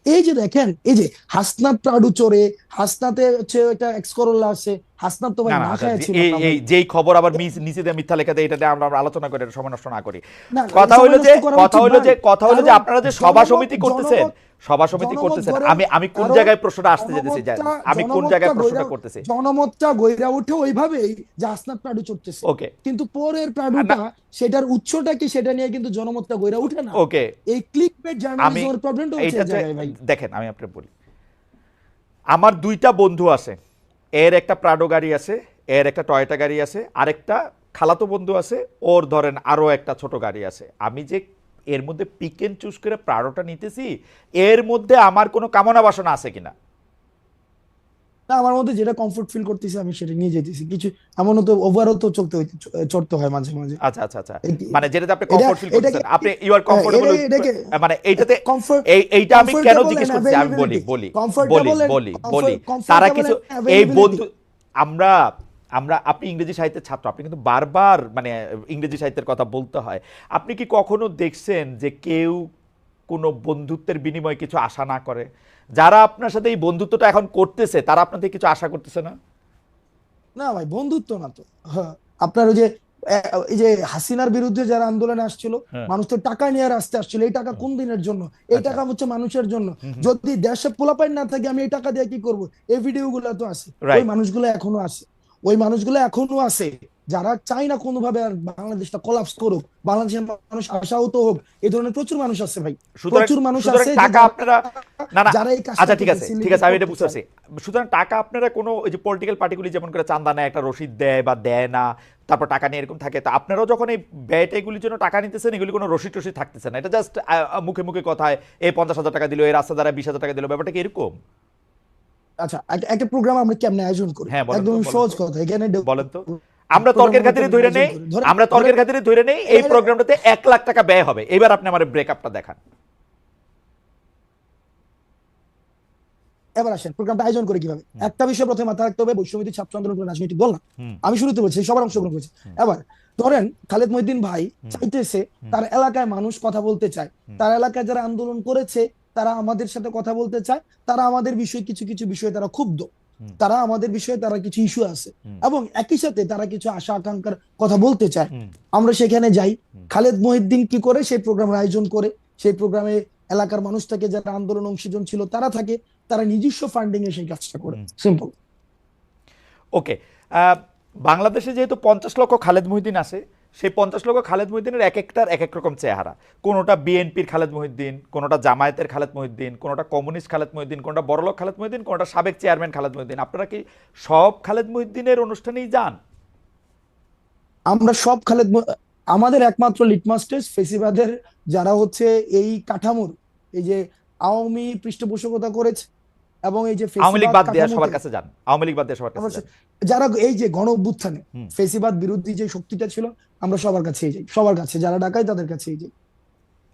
এই যে দেখেন, এই যে হাসনাত প্রাডু চোরে, হাসনাতে হচ্ছে একটা এক্স করোলা আছে, হাসনাত তো ভাই না না, না আচ্ছা, খায়া ছিল এই না এই ভাই। যেই খবর আবার নিচে দিয়ে মিথ্যা লেখা দেয়, এটা নিয়ে আমরা আলোচনা করে এটা সময় নষ্ট না করি। না, কথা সময় হইলো যে নষ্ট করা কথা উচিত হইলো ভাই, যে কথা হইলো যে কারণ আপনারা যে সভা জনমত সমিতি করতেছেন, জনমত সভা সমিতি জনমত করতেছেন, গড়ে, আমি কোন কারণ জায়গায় প্রশ্নটা আসতে যেতেছি জনমতটা আমি কোন জনমতটা জায়গায় গইরা, প্রশ্নটা করতেছি? জনমতটা গইরা উঠে ওইভাবেই যে হাসনাত প্রাডু চড়তেছে, ওকে, কিন্তু পরের না, প্রাডুটা সেটার উৎসটা কি সেটা নিয়ে কিন্তু জনমতটা গইরা উঠে না। ওকে, এই ক্লিক বেট আমি জার্নালিজমের প্রবলেমটা হচ্ছে এই এইটাতে জায়গায় ভাই। দেখেন, আমি আপনাকে বলি, আমার দুইটা বন্ধু আছে, এর একটা প্রাডো গাড়ি আছে, এর একটা টয়োটা গাড়ি আছে, আরেকটা খালাতো বন্ধু আছে, ওর ধরেন আরো একটা ছোট গাড়ি আছে। আমি যে এর মধ্যে পিক এন্ড চুজ করে প্রাডোটা নিতেছি, এর মধ্যে আমার কোনো কামনা বাসনা আছে কিনা? না, আমার মধ্যে যেটা কমফোর্ট ফিল করতেছি আমি সেটা নিয়ে যেতেছি, কিছু এমনও তো ওভারও তো চড়তে হয় মাঝে মাঝে। আচ্ছা আচ্ছা আচ্ছা, এই- মানে যেটাতে আপনি এটা কমফোর্ট ফিল এটাকে করতেছেন, আপনি ইউ আর কমফোর্টেবল, এটাকে মানে এইটাতে কমফোর্ট, এইটা আমি কেন কমফোর্টেবল জিজ্ঞেস এন্ড করছি আমি বলি অ্যাভেইলেবিলিটি, বলি বলি কমফোর্টেবল এন্ড বলি বলি তারা কমফোর্টেবল কিছু এন্ড এই অ্যাভেইলেবিলিটি। বন্ধু, আমরা আমরা আপনি ইংরেজি সাহিত্যের ছাত্র, আপনি কিন্তু বারবার মানে ইংরেজি সাহিত্যের কথা বলতে হয়। আপনি কি কখনো দেখছেন যে কেউ কোনো বন্ধুত্বের বিনিময়ে কিছু আশা না করে? যারা আপনার সাথে এই বন্ধুত্বটা এখন করতেছে তারা আপনার থেকে কিছু আশা করতেছে না? না ভাই, বন্ধুত্ব না তো। হ্যাঁ, আপনার ওই যে এই যে হাসিনার বিরুদ্ধে যারা আন্দোলনে আসছিল, হ্যাঁ, মানুষ তো টাকা নিয়ে রাস্তায় আসছিল, এই টাকা কোন দিনের জন্য? এই আচ্ছা, টাকা হচ্ছে মানুষের জন্য। হুম, হুম, যদি দেশে পোলাপাইন না থাকে আমি এই টাকা দিয়ে কি করব? এই ভিডিও গুলো তো আছে, ওই রাইট। মানুষগুলো এখনো আছে, ওই মানুষগুলো এখনো আছে যারা চায় না কোনোভাবে আর বাংলাদেশটা কোলাপস করুক, বাংলাদেশের মানুষ আশাহত হোক। এই ধরনের প্রচুর মানুষ আছে ভাই, সুতরাং প্রচুর মানুষ সুতরাং আছে টাকা আপনারা, না না, যারা এই কাজটা আচ্ছা ঠিক করতে আছে ঠিক facilitate আছে, আমি এটা করতে বুঝতে চায়। পারছি। সুতরাং টাকা আপনারা কোনো ওই যে পলিটিক্যাল পার্টিগুলি যেমন করে চান্দা নেয়, একটা রসিদ দেয় বা দেয় না, তারপর টাকা নিয়ে এরকম থাকে, তো আপনারাও যখন এই ব্যয়টা এগুলির জন্য টাকা নিতেছেন, এগুলি কোনো রসিদ টসিদ থাকতেছে না, এটা জাস্ট মুখে মুখে কথায় এই 50,000 টাকা দিল, এই রাস্তা দ্বারা 20,000 টাকা দিল, ব্যাপারটা কি এরকম? আচ্ছা, একটা প্রোগ্রাম আমরা কেমনে আয়োজন করি? হ্যাঁ, বলেন তো, একদম বলেন সহজ তো, কথা, এখানে বলেন তো। আমরা প্রোগ্রাম তর্কের আমরা খাতিরে কেমনে ধরে আয়োজন নেই, করি? ধরেন, আমরা তর্কের খাতিরে ধরে নেই এই এটা- প্রোগ্রামটাতে 1 লাখ টাকা ব্যয় হবে। এবার আপনি আমার ব্রেকআপটা দেখান। এবার আসেন প্রোগ্রামটা আয়োজন করে কিভাবে। একটা বিষয় প্রথমে মাথায় রাখতে হবে, বৈষম্যবিরোধী ছাত্র আন্দোলন করে রাজনীতি বললাম, হুম, আমি শুরুতে বলছি সবার অংশগ্রহণ করেছে। হুম, এবার ধরেন খালেদ মহিউদ্দিন ভাই হুম, চাইতেছে হুম, তার এলাকায় মানুষ কথা বলতে চায়, হুম, তার এলাকায় যারা আন্দোলন করেছে তারা আমাদের সাথে কথা বলতে চায়, তারা আমাদের বিষয়ে কিছু কিছু বিষয়ে তারা ক্ষুব্ধ, তারা আমাদের বিষয়ে তারা কিছু ইস্যু আছে, এবং একই সাথে তারা কিছু আশা আকাঙ্ক্ষার কথা বলতে চায়। আমরা সেখানে যাই। খালেদ মহিউদ্দিন কি করে, সেই প্রোগ্রামের আয়োজন করে, সেই প্রোগ্রামে এলাকার মানুষ থাকে, যারা আন্দোলন অংশীজন ছিল তারা থাকে, তারা নিজস্ব ফান্ডিং এ সেই কাজটা করে, সিম্পল। ওকে, বাংলাদেশে যেহেতু 50 লক্ষ খালেদ মহিউদ্দিন আছে, সেই 50 লক্ষ খালেদ মহিউদ্দিনের এক একটার এক এক রকম চেহারা। কোনোটা বিএনপির খালেদ মহিউদ্দিন, কোনোটা জামায়াতের খালেদ মহিউদ্দিন, কোনোটা কমিউনিস্ট খালেদ মহিউদ্দিন, কোনোটা বড়লোক খালেদ মহিউদ্দিন, কোনোটা সাবেক চেয়ারম্যান খালেদ মহিউদ্দিন। আপনারা কি সব খালেদ মহিউদ্দিনের অনুষ্ঠানেই যান? আমরা সব আমাদের একমাত্র লিটমাস টেস্ট ফেসিবাদের যারা হচ্ছে এই কাঠামোর, এই যে আওয়ামী পৃষ্ঠপোষকতা করেছে এবং এই যে আওয়ামী লীগ ফেসিবাদ বাদ দিয়ে সবার কাঠামোতে কাছে যান, আওয়ামী লীগ বাদ দিয়ে সবার কাছে যান। যারা এই যে গণ অভ্যুত্থানে ফেসিবাদ বিরোধী যে শক্তিটা ছিল, আমরা সবার কাছেই যাই, সবার কাছে যারা ডাকায় তাদের কাছেই যাই।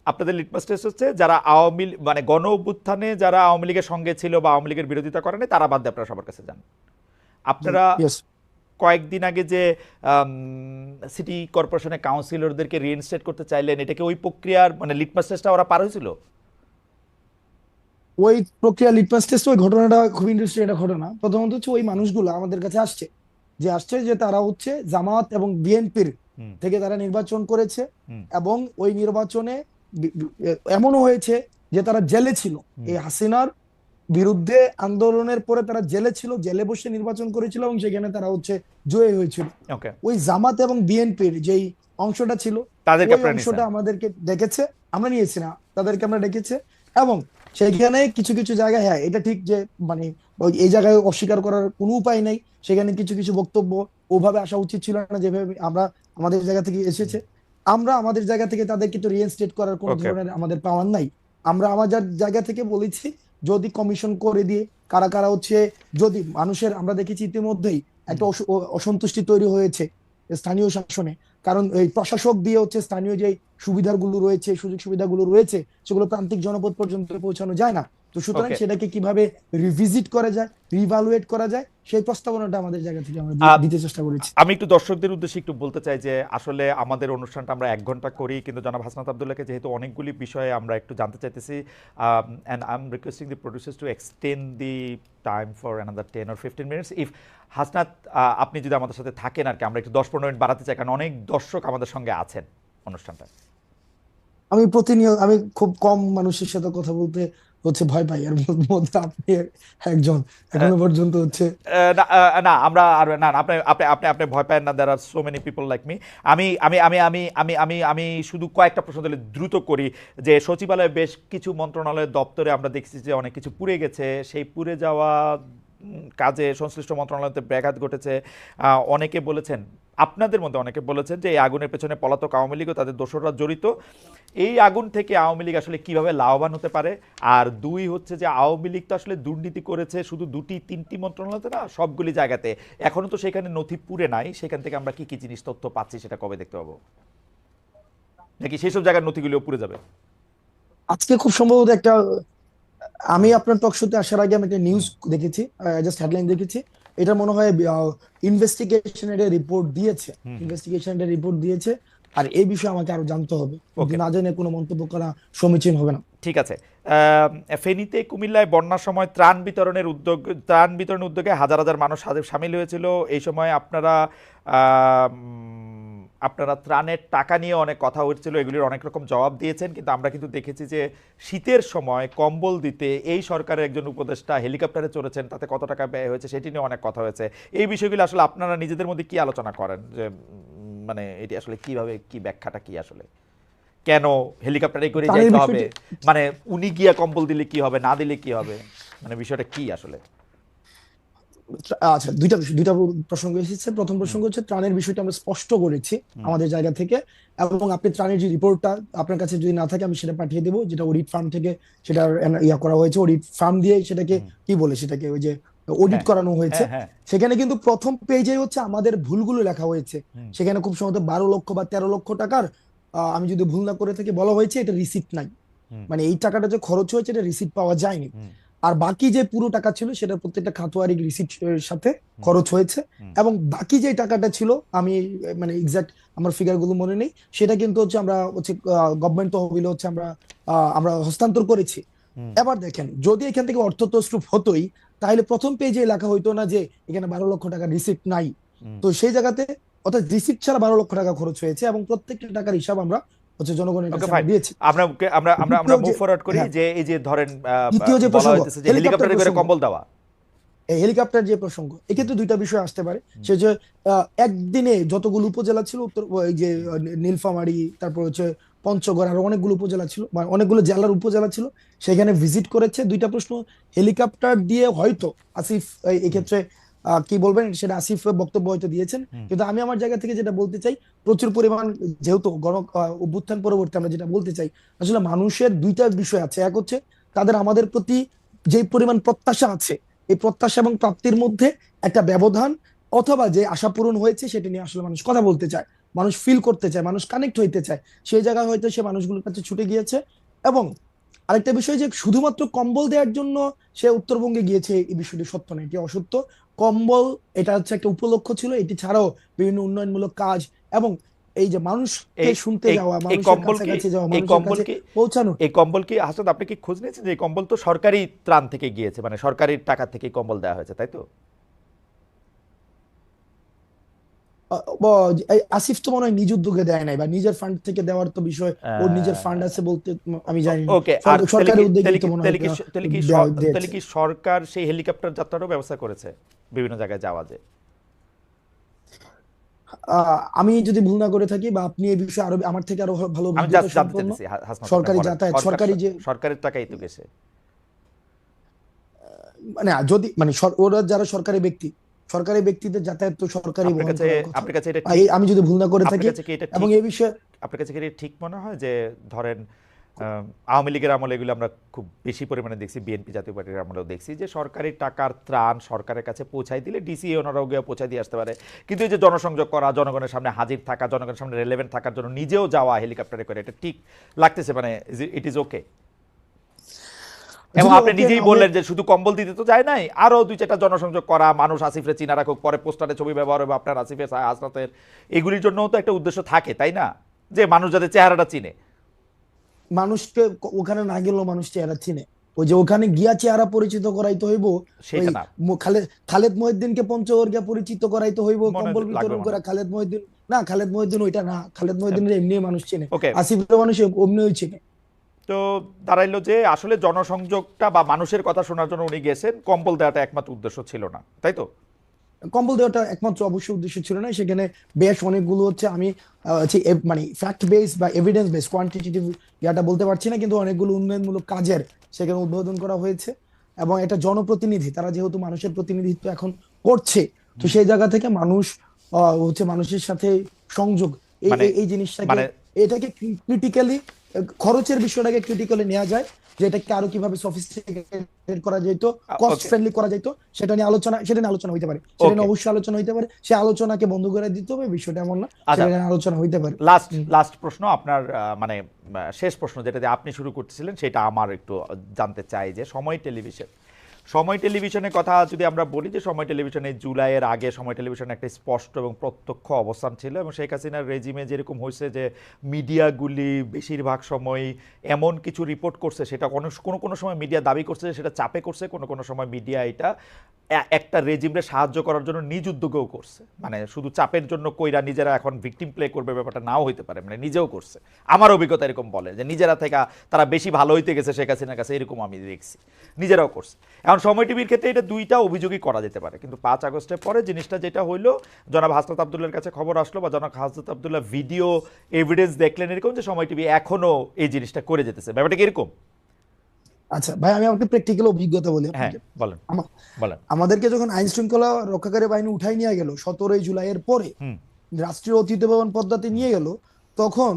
আপনাদের লিটমাস টেস্ট হচ্ছে যারা আওয়ামী মানে গণ অভ্যুত্থানে যারা আওয়ামী লীগের সঙ্গে ছিল বা আওয়ামী লীগের বিরোধিতা করেনি, তারা বাদ দিয়ে আপনারা সবার কাছে যান। আপনারা Yes. কয়েকদিন আগে যে সিটি কর্পোরেশনের কাউন্সিলরদেরকে রিইনস্টেট করতে চাইলেন, এটা কি ওই প্রক্রিয়ার মানে লিটমাস টেস্টটা ওরা পার হয়েছিল? ওই প্রক্রিয়া লিটমাস টেস্ট, ওই ঘটনাটা খুব ইন্টারেস্টিং একটা ঘটনা। প্রথমত হচ্ছে ওই মানুষগুলো আমাদের কাছে আসছে যে তারা হচ্ছে জামাত এবং বিএনপির থেকে তারা নির্বাচন করেছে, এবং ওই নির্বাচনে এমনও হয়েছে যে তারা জেলে ছিল, এই হাসিনার বিরুদ্ধে আন্দোলনের পরে তারা জেলে ছিল, জেলে বসে নির্বাচন করেছিল, এবং সেখানে তারা হচ্ছে জয়ী হয়েছিল। ওকে, ওই জামাত এবং বিএনপির যেই অংশটা ছিল, তাদেরকে ওই আপনারা অংশটা নিয়েছেন? আমাদেরকে ডেকেছে, আমরা নিয়েছি না, তাদেরকে আমরা ডেকেছে। এবং সেখানে কিছু কিছু জায়গায়, হ্যাঁ এটা ঠিক যে মানে এই জায়গায় অস্বীকার করার কোনো উপায় নাই, সেখানে কিছু কিছু বক্তব্য ওভাবে আসা উচিত ছিল না যেভাবে আমরা আমাদের জায়গা থেকে এসেছে। আমরা আমাদের জায়গা থেকে তাদেরকে তো রিইনস্টেট করার কোনো ওকে, ধরনের আমাদের পাওয়ার নাই। আমরা আমাদের জায়গা থেকে বলেছি, যদি কমিশন করে দিয়ে কারা কারা হচ্ছে, যদি মানুষের, আমরা দেখেছি ইতিমধ্যেই একটা অসন্তুষ্টি তৈরি হয়েছে স্থানীয় শাসনে, কারণ এই প্রশাসক দিয়ে হচ্ছে স্থানীয় যে সুবিধাগুলো রয়েছে, সুযোগ সুবিধাগুলো রয়েছে, সেগুলো প্রান্তিক জনপদ পর্যন্ত পৌঁছানো যায় না। তো সুতরাং ওকে। সেটাকে কিভাবে রিভিজিট করা যায়, রিভালুয়েট করা যায়, সেই প্রস্তাবনাটা আমাদের জায়গা থেকে আমরা দিতে চেষ্টা করেছি। আমি একটু দর্শকদের উদ্দেশ্যে একটু বলতে চাই যে আসলে আমাদের অনুষ্ঠানটা আমরা 1 ঘন্টা করি, কিন্তু জনাব হাসনাত আবদুল্লাহকে যেহেতু অনেকগুলি বিষয়ে আমরা একটু জানতে চাইতেছি, and I am requesting the producers to extend the time for another 10 or 15 minutes. If Hasnat, আপনি যদি আমাদের সাথে থাকেন আর কি, আমরা একটু 10-15 মিনিট বাড়াতে চাই, কারণ অনেক দর্শক আমাদের সঙ্গে আছেন অনুষ্ঠানটা। আমি খুব কম মানুষের সাথে কথা বলতে হচ্ছে ভয় পাই, আর মধ্যে আপনি একজন এখনো পর্যন্ত হচ্ছে। না, না আমরা আর না না, আপনি আপনি আপনি আপনি ভয় পায় না, there are so many people like me. আমি আমি আমি আমি আমি আমি আমি শুধু কয়েকটা প্রশ্ন দিলে দ্রুত করি। যে সচিবালয়ে বেশ কিছু মন্ত্রণালয়ের দপ্তরে আমরা দেখছি যে অনেক কিছু পুড়ে গেছে, সেই পুড়ে যাওয়া কাজে সংশ্লিষ্ট মন্ত্রণালয়তে ব্যাঘাত ঘটেছে। অনেকে বলেছেন, আপনাদের মধ্যে অনেকে বলেছেন যে এই আগুনের পেছনে পলাতক আওয়ামী লীগ ও তাদের দোসররা জড়িত। এই আগুন থেকে আওয়ামী লীগ আসলে কিভাবে লাভবান হতে পারে? আর দুই হচ্ছে যে আওয়ামী লীগ তো আসলে দুর্নীতি করেছে শুধু 2-3টি মন্ত্রণালয়তে না, সবগুলি জায়গাতে। এখনো তো সেখানে নথি পুড়ে নাই, সেখান থেকে আমরা কি কি জিনিস তথ্য পাচ্ছি সেটা কবে দেখতে পাবো? নাকি সেই সব জায়গার নথিগুলিও পুড়ে যাবে? আজকে খুব সম্ভবত একটা, আমি আপনার টক শোতে আসার আগে আমি একটা নিউজ দেখেছি, জাস্ট হেডলাইন দেখেছি। এটা মনে হয় ইনভেস্টিগেশনের রিপোর্ট দিয়েছে, ইনভেস্টিগেশনের রিপোর্ট দিয়েছে। আর এই বিষয়ে আমাকে আরো জানতে হবে, ওকে, না জেনে কোনো মন্তব্য করা সমীচীন হবে না। ঠিক আছে। ফেনীতে কুমিল্লায় বন্যার সময় ত্রাণ বিতরণের উদ্যোগে হাজার হাজার মানুষ সামিল হয়েছিল। এই সময় আপনারা ত্রাণের টাকা নিয়ে অনেক কথা হচ্ছিল, এগুলির অনেক রকম জবাব দিয়েছেন, কিন্তু আমরা কিন্তু দেখেছি যে শীতের সময় কম্বল দিতে এই সরকারের একজন উপদেষ্টা হেলিকপ্টারে চড়েছেন, তাতে কত টাকা ব্যয় হয়েছে সেটি নিয়ে অনেক কথা হয়েছে। এই বিষয়গুলো আসলে আপনারা নিজেদের মধ্যে কি আলোচনা করেন যে মানে এটি আসলে কিভাবে, কি ব্যাখ্যাটা কি আসলে, কেন হেলিকপ্টারে করে ত্রাণের যাইতে হবে, বিষয়টি, মানে উনি গিয়া কম্বল দিলে কি হবে, না দিলে কি হবে, মানে বিষয়টা কি আসলে? আচ্ছা, দুইটা প্রসঙ্গ এসেছে। প্রথম প্রসঙ্গ হচ্ছে ত্রাণের বিষয়টা আমরা স্পষ্ট করেছি আমাদের জায়গা থেকে, এবং আপনি ত্রাণের যে রিপোর্টটা আপনার কাছে যদি না থাকে আমি সেটা পাঠিয়ে দেবো, যেটা অডিট ফার্ম থেকে সেটা করা হয়েছে, অডিট ফার্ম দিয়ে সেটাকে কি বলে, সেটাকে ওই যে অডিট হ্যাঁ, করানো হয়েছে। হ্যাঁ, হ্যাঁ, সেখানে কিন্তু প্রথম পেজে হচ্ছে আমাদের ভুলগুলো লেখা হয়েছে। সেখানে খুব সম্ভবত 12 লক্ষ বা 13 লক্ষ টাকার, আমি যদি ভুল না করে থাকি, বলা হয়েছে এটা রিসিপ্ট নাই, মানে এই টাকাটা যে খরচ হয়েছে এটা রিসিপ্ট পাওয়া যায়নি। আর বাকি যে পুরো টাকা ছিল সেটা প্রত্যেকটা খাতোয়ারি রিসিপ্ট সাথে খরচ হয়েছে, এবং বাকি যে টাকাটা ছিল আমি মানে এক্সাক্ট আমার ফিগার গুলো মনে নেই, সেটা কিন্তু হচ্ছে আমরা হচ্ছে গভর্নমেন্ট তহবিলে হচ্ছে আমরা হস্তান্তর করেছি। এবার দেখেন, যদি এখান থেকে অর্থ তছরূপ হতোই, তাহলে প্রথম পেজে লেখা হইতো না যে এখানে 12 লক্ষ টাকা রিসিপ্ট নাই। তো সেই জায়গাতে অর্থাৎ রিসিপ্ট ছাড়া 12 লক্ষ টাকা খরচ হয়েছে এবং প্রত্যেকটা টাকার হিসাব আমরা হচ্ছে জনগণের ওকে কাছে ফাইন, আমরা দিয়েছি। আমরা আমরা আমরা আমরা দ্বিতীয় মুভ যে ফরওয়ার্ড করি হ্যাঁ, যে এই যে ধরেন দ্বিতীয় যে বলা প্রসঙ্গ হইতেছে যে হেলিকপ্টার হেলিকপ্টারে করে প্রসঙ্গ, কম্বল দেওয়া। এই হেলিকপ্টার যে প্রসঙ্গ, এক্ষেত্রে দুইটা বিষয় আসতে পারে। সে যে একদিনে যতগুলো উপজেলা ছিল উত্তর এই যে নীলফামারী, তারপর হচ্ছে পঞ্চগড়, আর অনেকগুলো উপজেলা ছিল বা অনেকগুলো জেলার উপজেলা ছিল, সেখানে ভিজিট করেছে। দুইটা প্রশ্ন, হেলিকপ্টার দিয়ে হয়তো আসিফ এক্ষেত্রে কি বলবেন সেটা আসিফ বক্তব্য হয়তো দিয়েছেন, কিন্তু আমি আমার জায়গা থেকে যেটা বলতে চাই, প্রচুর পরিমাণ যেহেতু অভ্যুত্থান পরবর্তী আমরা যেটা বলতে চাই, আসলে মানুষের দুইটা বিষয় আছে। এক হচ্ছে তাদের আমাদের প্রতি যে পরিমাণ প্রত্যাশা আছে, এই প্রত্যাশা এবং প্রাপ্তির মধ্যে একটা ব্যবধান, অথবা যে আশা পূরণ হয়েছে সেটা নিয়ে আসলে মানুষ কথা বলতে চায়, মানুষ ফিল করতে চায়, মানুষ কানেক্ট হইতে চায়, সেই জায়গায় হয়তো সে মানুষগুলোর কাছে ছুটে গিয়েছে। এবং আরেকটা বিষয় যে শুধুমাত্র কম্বল দেওয়ার জন্য সে উত্তরবঙ্গে গিয়েছে, এই বিষয়টি সত্য নয়, এটি অসত্য। কম্বল এটা হচ্ছে একটা উপলক্ষ ছিল, এটি ছাড়াও বিভিন্ন উন্নয়নমূলক কাজ এবং এই যে মানুষকে এই শুনতে এই যাওয়া, এই মানুষের কম্বল কি কাছাকাছি যাওয়া, এই মানুষের কম্বল কাছে কি পৌঁছানো। এই কম্বল কি হাসান, আপনি কি খোঁজ নিয়েছেন যে এই কম্বল তো সরকারি ত্রাণ থেকে গিয়েছে, মানে সরকারি টাকা থেকে কম্বল দেওয়া হয়েছে, তাই তো? এই আসিফ তো মনে হয় নিজ উদ্যোগে দেয় নাই, বা নিজের ফান্ড থেকে দেওয়ার তো বিষয়, ওর নিজের ফান্ড আছে বলতে আমি জানি না। ওকে, আর সরকারি উদ্যোগেই তো মনে হয় তাহলে দিয়েছে। কি সরকার সেই হেলিকপ্টার যাত্রারও ব্যবস্থা করেছে বিভিন্ন জায়গায় যাওয়া যায়? আমি যদি ভুল না করে থাকি, বা আপনি এই বিষয়ে আরো আমার থেকে আরো ভালো আমি অভিজ্ঞতা জাস্ট জানতে সম্পন্ন, চাইতেছি হাসনাত, আপনি সরকারি বলেন, যাতায়াত, সরকারি যে সরকারের টাকাই তো গেছে। মানে যদি মানে ওরা যারা সরকারি ব্যক্তি, সরকারি ব্যক্তিদের যাতায়াত তো সরকারি আপনার বহন কাছে করার কথা। আপনার কাছে এটা ঠিক, আমি যদি ভুল না করে আপনার থাকি, কাছে কি এটা এবং ঠিক, এই বিষয়ে আপনার কাছে কি এটা ঠিক মনে হয় যে ধরেন আওয়ামী লীগের আমলে এগুলো আমরা খুব বেশি পরিমাণে দেখছি, বিএনপি জাতীয় পার্টির আমলেও দেখছি যে সরকারি টাকার ত্রাণ সরকারের কাছে পৌঁছাই দিলে ডিসি ওনারাও গিয়ে পৌঁছাই দিয়ে আসতে পারে, কিন্তু এই যে জনসংযোগ করা, জনগণের সামনে হাজির থাকা, জনগণের সামনে রেলেভেন্ট থাকার জন্য নিজেও যাওয়া হেলিকপ্টারে করে, এটা ঠিক লাগতেছে? মানে ইট ইজ ওকে? এবং যদি আপনি ওকে নিজেই না হয়ে বললেন যে শুধু কম্বল দিতে তো যায় নাই, আরো দুই চারটা জনসংযোগ করা, মানুষ আসিফরে চিনা রাখুক, পরে পোস্টারে ছবি ব্যবহার হবে আপনার আসিফের হাসনাতের, এগুলির জন্যও তো একটা উদ্দেশ্য থাকে, তাই না? যে মানুষ যাতে চেহারাটা চিনে। মানুষকে ওখানে না গেলেও মানুষ চেহারা চিনে, ওই যে ওখানে গিয়া চেহারা পরিচিত করাইতে হইব। ওই সেটা না, খালেদ খালেদ মহিউদ্দিনকে পঞ্চগড় গিয়া পরিচিত করাইতে হইব, মনে কম্বল লাগবে বিতরণ মনে করা হয়। খালেদ মহিউদ্দিন, না খালেদ মহিউদ্দিন ওইটা না, খালেদ মহিউদ্দিনের এমনি মানুষ চেনে, ওকে, আসিফের মানুষ অমনিও চেনে। তো দাঁড়াইলো যে আসলে জনসংযোগটা বা মানুষের কথা শোনার জন্য উনি গেছেন, কম্বল দেওয়াটা একমাত্র উদ্দেশ্য ছিল না, তাই তো? কম্বল দেওয়াটা একমাত্র অবশ্যই উদ্দেশ্য ছিল না, সেখানে বেশ অনেকগুলো হচ্ছে আমি মানে ফ্যাক্ট বেস বা এভিডেন্স বেস কোয়ান্টিটেটিভ ইয়াটা বলতে পারছি না, কিন্তু অনেকগুলো উন্নয়নমূলক কাজের সেখানে উদ্বোধন করা হয়েছে। এবং এটা জনপ্রতিনিধি, তারা যেহেতু মানুষের প্রতিনিধিত্ব এখন করছে, তো সেই জায়গা থেকে মানুষ হচ্ছে মানুষের সাথে সংযোগ, এই মানে এই এই জিনিসটাকে, মানে এটাকে ক্রিটিক্যালি, খরচের বিষয়টাকে ক্রিটিক্যালি নেওয়া যায়, যে এটাকে আরো কিভাবে সফিস্টিকেটেড করা যেত, কস্ট ওকে, ফ্রেন্ডলি করা যেত, সেটা নিয়ে আলোচনা হইতে পারে, সেটা ওকে, নিয়ে অবশ্যই আলোচনা হইতে পারে। সে আলোচনাকে বন্ধ করে দিতে হবে বিষয়টা এমন না, আচ্ছা, সেটা নিয়ে আলোচনা হইতে পারে। লাস্ট হুম। লাস্ট প্রশ্ন আপনার, মানে শেষ প্রশ্ন যেটা দিয়ে আপনি শুরু করতেছিলেন, সেটা আমার একটু জানতে চাই যে সময় টেলিভিশনের কথা যদি আমরা বলি, যে সময় টেলিভিশনে জুলাইয়ের আগে সময় টেলিভিশনের একটা স্পষ্ট এবং প্রত্যক্ষ অবস্থান ছিল, এবং শেখ হাসিনার রেজিমে যেরকম হয়েছে যে মিডিয়াগুলি বেশিরভাগ সময় এমন কিছু রিপোর্ট করছে, সেটা কোনো কোনো সময় মিডিয়া দাবি করছে যে সেটা চাপে করছে, কোনো কোনো সময় মিডিয়া এটা একটা রেজিমরে সাহায্য করার জন্য নিজ উদ্যোগেও করছে, মানে শুধু চাপের জন্য কইরা নিজেরা এখন ভিকটিম প্লে করবে ব্যাপারটা নাও হইতে পারে, মানে নিজেও করছে। আমার অভিজ্ঞতা এরকম বলে যে নিজেরা থেকে তারা বেশি ভালো হইতে গেছে শেখ হাসিনার কাছে, এরকম আমি দেখছি, নিজেরাও করছে। এখন সময় টিভির ক্ষেত্রে এটা দুইটা অভিযোগই করা যেতে পারে, কিন্তু 5 আগস্টের পরে জিনিসটা যেটা হইলো, জনাব হাসনাত আবদুল্লাহর কাছে খবর আসলো, বা জনাব হাসনাত আবদুল্লাহ ভিডিও এভিডেন্স দেখলেন এরকম, যে সময় টিভি এখনো এই জিনিসটা করে যেতেছে, ব্যাপারটা কি এরকম? আচ্ছা ভাই, আমি আমাকে প্র্যাকটিক্যাল অভিজ্ঞতা বলি হ্যাঁ, আপনাকে। বলেন বলেন। আমাদেরকে যখন আইন শৃঙ্খলা রক্ষাকারী বাহিনী উঠাই নিয়ে গেল 17 জুলাইয়ের পরে, হুম, রাষ্ট্রীয় অতিথি ভবন পদ্মাতে নিয়ে গেল, তখন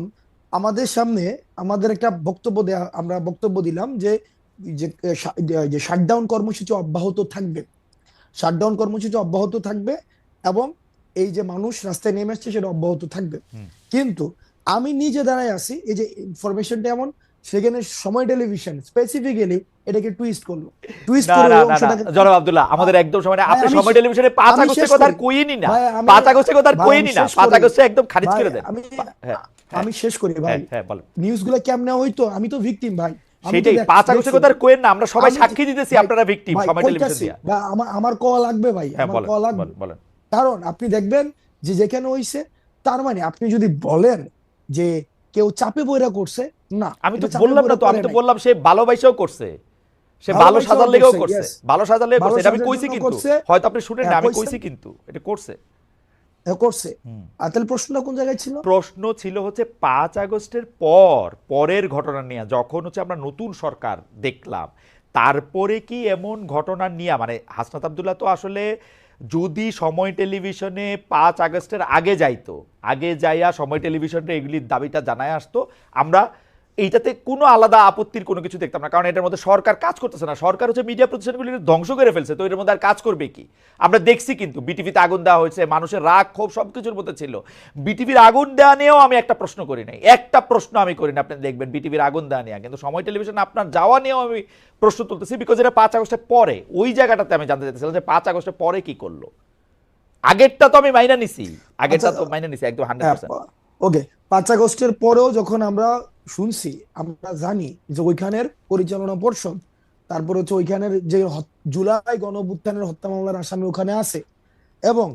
আমাদের সামনে আমাদের একটা বক্তব্য দেয়া, আমরা বক্তব্য দিলাম যে যে যে শাটডাউন কর্মসূচি অব্যাহত থাকবে, শাটডাউন কর্মসূচি অব্যাহত থাকবে, এবং এই যে মানুষ রাস্তায় নেমে আসছে সেটা অব্যাহত থাকবে। হুম। কিন্তু আমি নিজে দাঁড়ায় আছি, এই যে ইনফরমেশনটা এমন, সেখানে সময় টেলিভিশন স্পেসিফিক্যালি এটাকে টুইস্ট করলো, টুইস্ট না করে না ওই না না, অংশটাকে। জনাব আব্দুল্লাহ, আমাদের একদম সময় না, ভাই আপনি আমি সময় টেলিভিশনে 5 আমি আগস্টের শেষ কথা আর করি কইনি না, ভাই, 5 আগস্টের কথা আর ভাই কইনি আমি না, শেষ 5 করি আগস্টে একদম খারিজ ভাই, করে দেন। আমি হ্যাঁ হ্যাঁ আমি শেষ করি ভাই। হ্যাঁ হ্যাঁ, বলেন। নিউজগুলো কেমনে হইতো, আমি তো ভিকটিম ভাই, আমি তো সেটাই 5 আগস্টের দেখছি কথা আর কোয়েন না, আমরা সবাই আমি সাক্ষী দিতেছি, ভাই আপনারা ভিকটিম ভাই সময় টেলিভিশন কইতাছি দিয়া। বা আমার কল লাগবে ভাই, হ্যাঁ আমার বলেন কল লাগবে। বলেন বলেন। কারণ আপনি দেখবেন যে যেখানে হইছে, তার মানে আপনি যদি বলেন যে কেউ চাপে বইরা করছে, না, আমি তো এটা চাপে বললাম না, বইরা তো করে আমি তো নাই, বললাম সে ভালোবাসাও করছে, সে ভালো ভালোবাসাও সাজার লেগেও করছে, করছে, ইয়েস, ভালো সাজার লেগে ভালো করছে, এটা আমি সাজার কইছি, জন্য কিন্তু করছে, হয়তো আপনি শুনেন না, আমি কইছেন, কইছি কিন্তু এটা করছে। করছে। আর তাহলে প্রশ্নটা কোন জায়গায় ছিল? প্রশ্ন ছিল হচ্ছে 5 আগস্টের পরের ঘটনা নিয়ে, যখন হচ্ছে আমরা নতুন সরকার দেখলাম, তারপরে কি এমন ঘটনা নিয়ে, মানে হাসনাত আব্দুল্লাহ তো আসলে যদি সময় টেলিভিশনে 5 আগস্টের আগে যাইতো, আগে যাইয়া সময় টেলিভিশনে এগুলির দাবিটা জানায় আসতো, আমরা এইটাতে কোনো আলাদা আপত্তির কোনো কিছু দেখতাম না, কারণ এটার মধ্যে সরকার কাজ করতেছে না, সরকার হচ্ছে মিডিয়া প্রতিষ্ঠানগুলির ধ্বংস করে ফেলছে, তো এর মধ্যে আর কাজ করবে কি? আমরা দেখছি কিন্তু বিটিভিতে আগুন দেওয়া হয়েছে, মানুষের রাগ ক্ষোভ সবকিছুর মধ্যে ছিল। বিটিভির আগুন দেওয়া নিয়েও আমি একটা প্রশ্ন করি নাই, একটা প্রশ্ন আমি করি না, আপনি দেখবেন বিটিভির আগুন দেওয়া নিয়ে, কিন্তু সময় টেলিভিশন আপনার যাওয়া নিয়েও আমি প্রশ্ন তুলতেছি, বিকজ এটা 5 আগস্টের পরে, ওই জায়গাটাতে আমি জানতে চাইছিলাম যে 5 আগস্টের পরে কি করলো। আগেরটা তো আমি মাইনা নিছি, আগেরটা আচ্ছা, তো মাইনা নিছি একদম হ্যাঁ, 100%। ওকে, 5 আগস্টের পরেও যখন আমরা শুনছি, আমরা জানি যে ওইখানের পরিচালনা পর্ষদ, তারপর হচ্ছে ওইখানের যে জুলাই গণঅভ্যুত্থানের হত্যা মামলার আসামি ওখানে আছে, এবং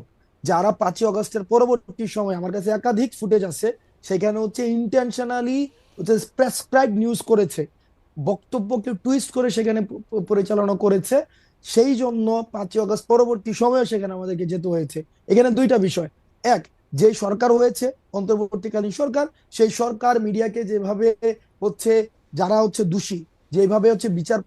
যারা 5 আগস্টের পরবর্তী সময়, আমার কাছে একাধিক ফুটেজ আছে, সেখানে হচ্ছে ইন্টেনশনালি হচ্ছে প্রেসক্রাইব নিউজ করেছে, বক্তব্যকে টুইস্ট করে সেখানে পরিচালনা করেছে, সেই জন্য 5 আগস্ট পরবর্তী সময়ে সেখানে আমাদেরকে যেতে হয়েছে। এখানে দুইটা বিষয়, এক, যে সরকার হয়েছে অন্তর্বর্তীকালীন সরকার, সেই সরকার মিডিয়াকে যেভাবে হচ্ছে, যারা হচ্ছে দোষী, যেভাবে হচ্ছে বিচার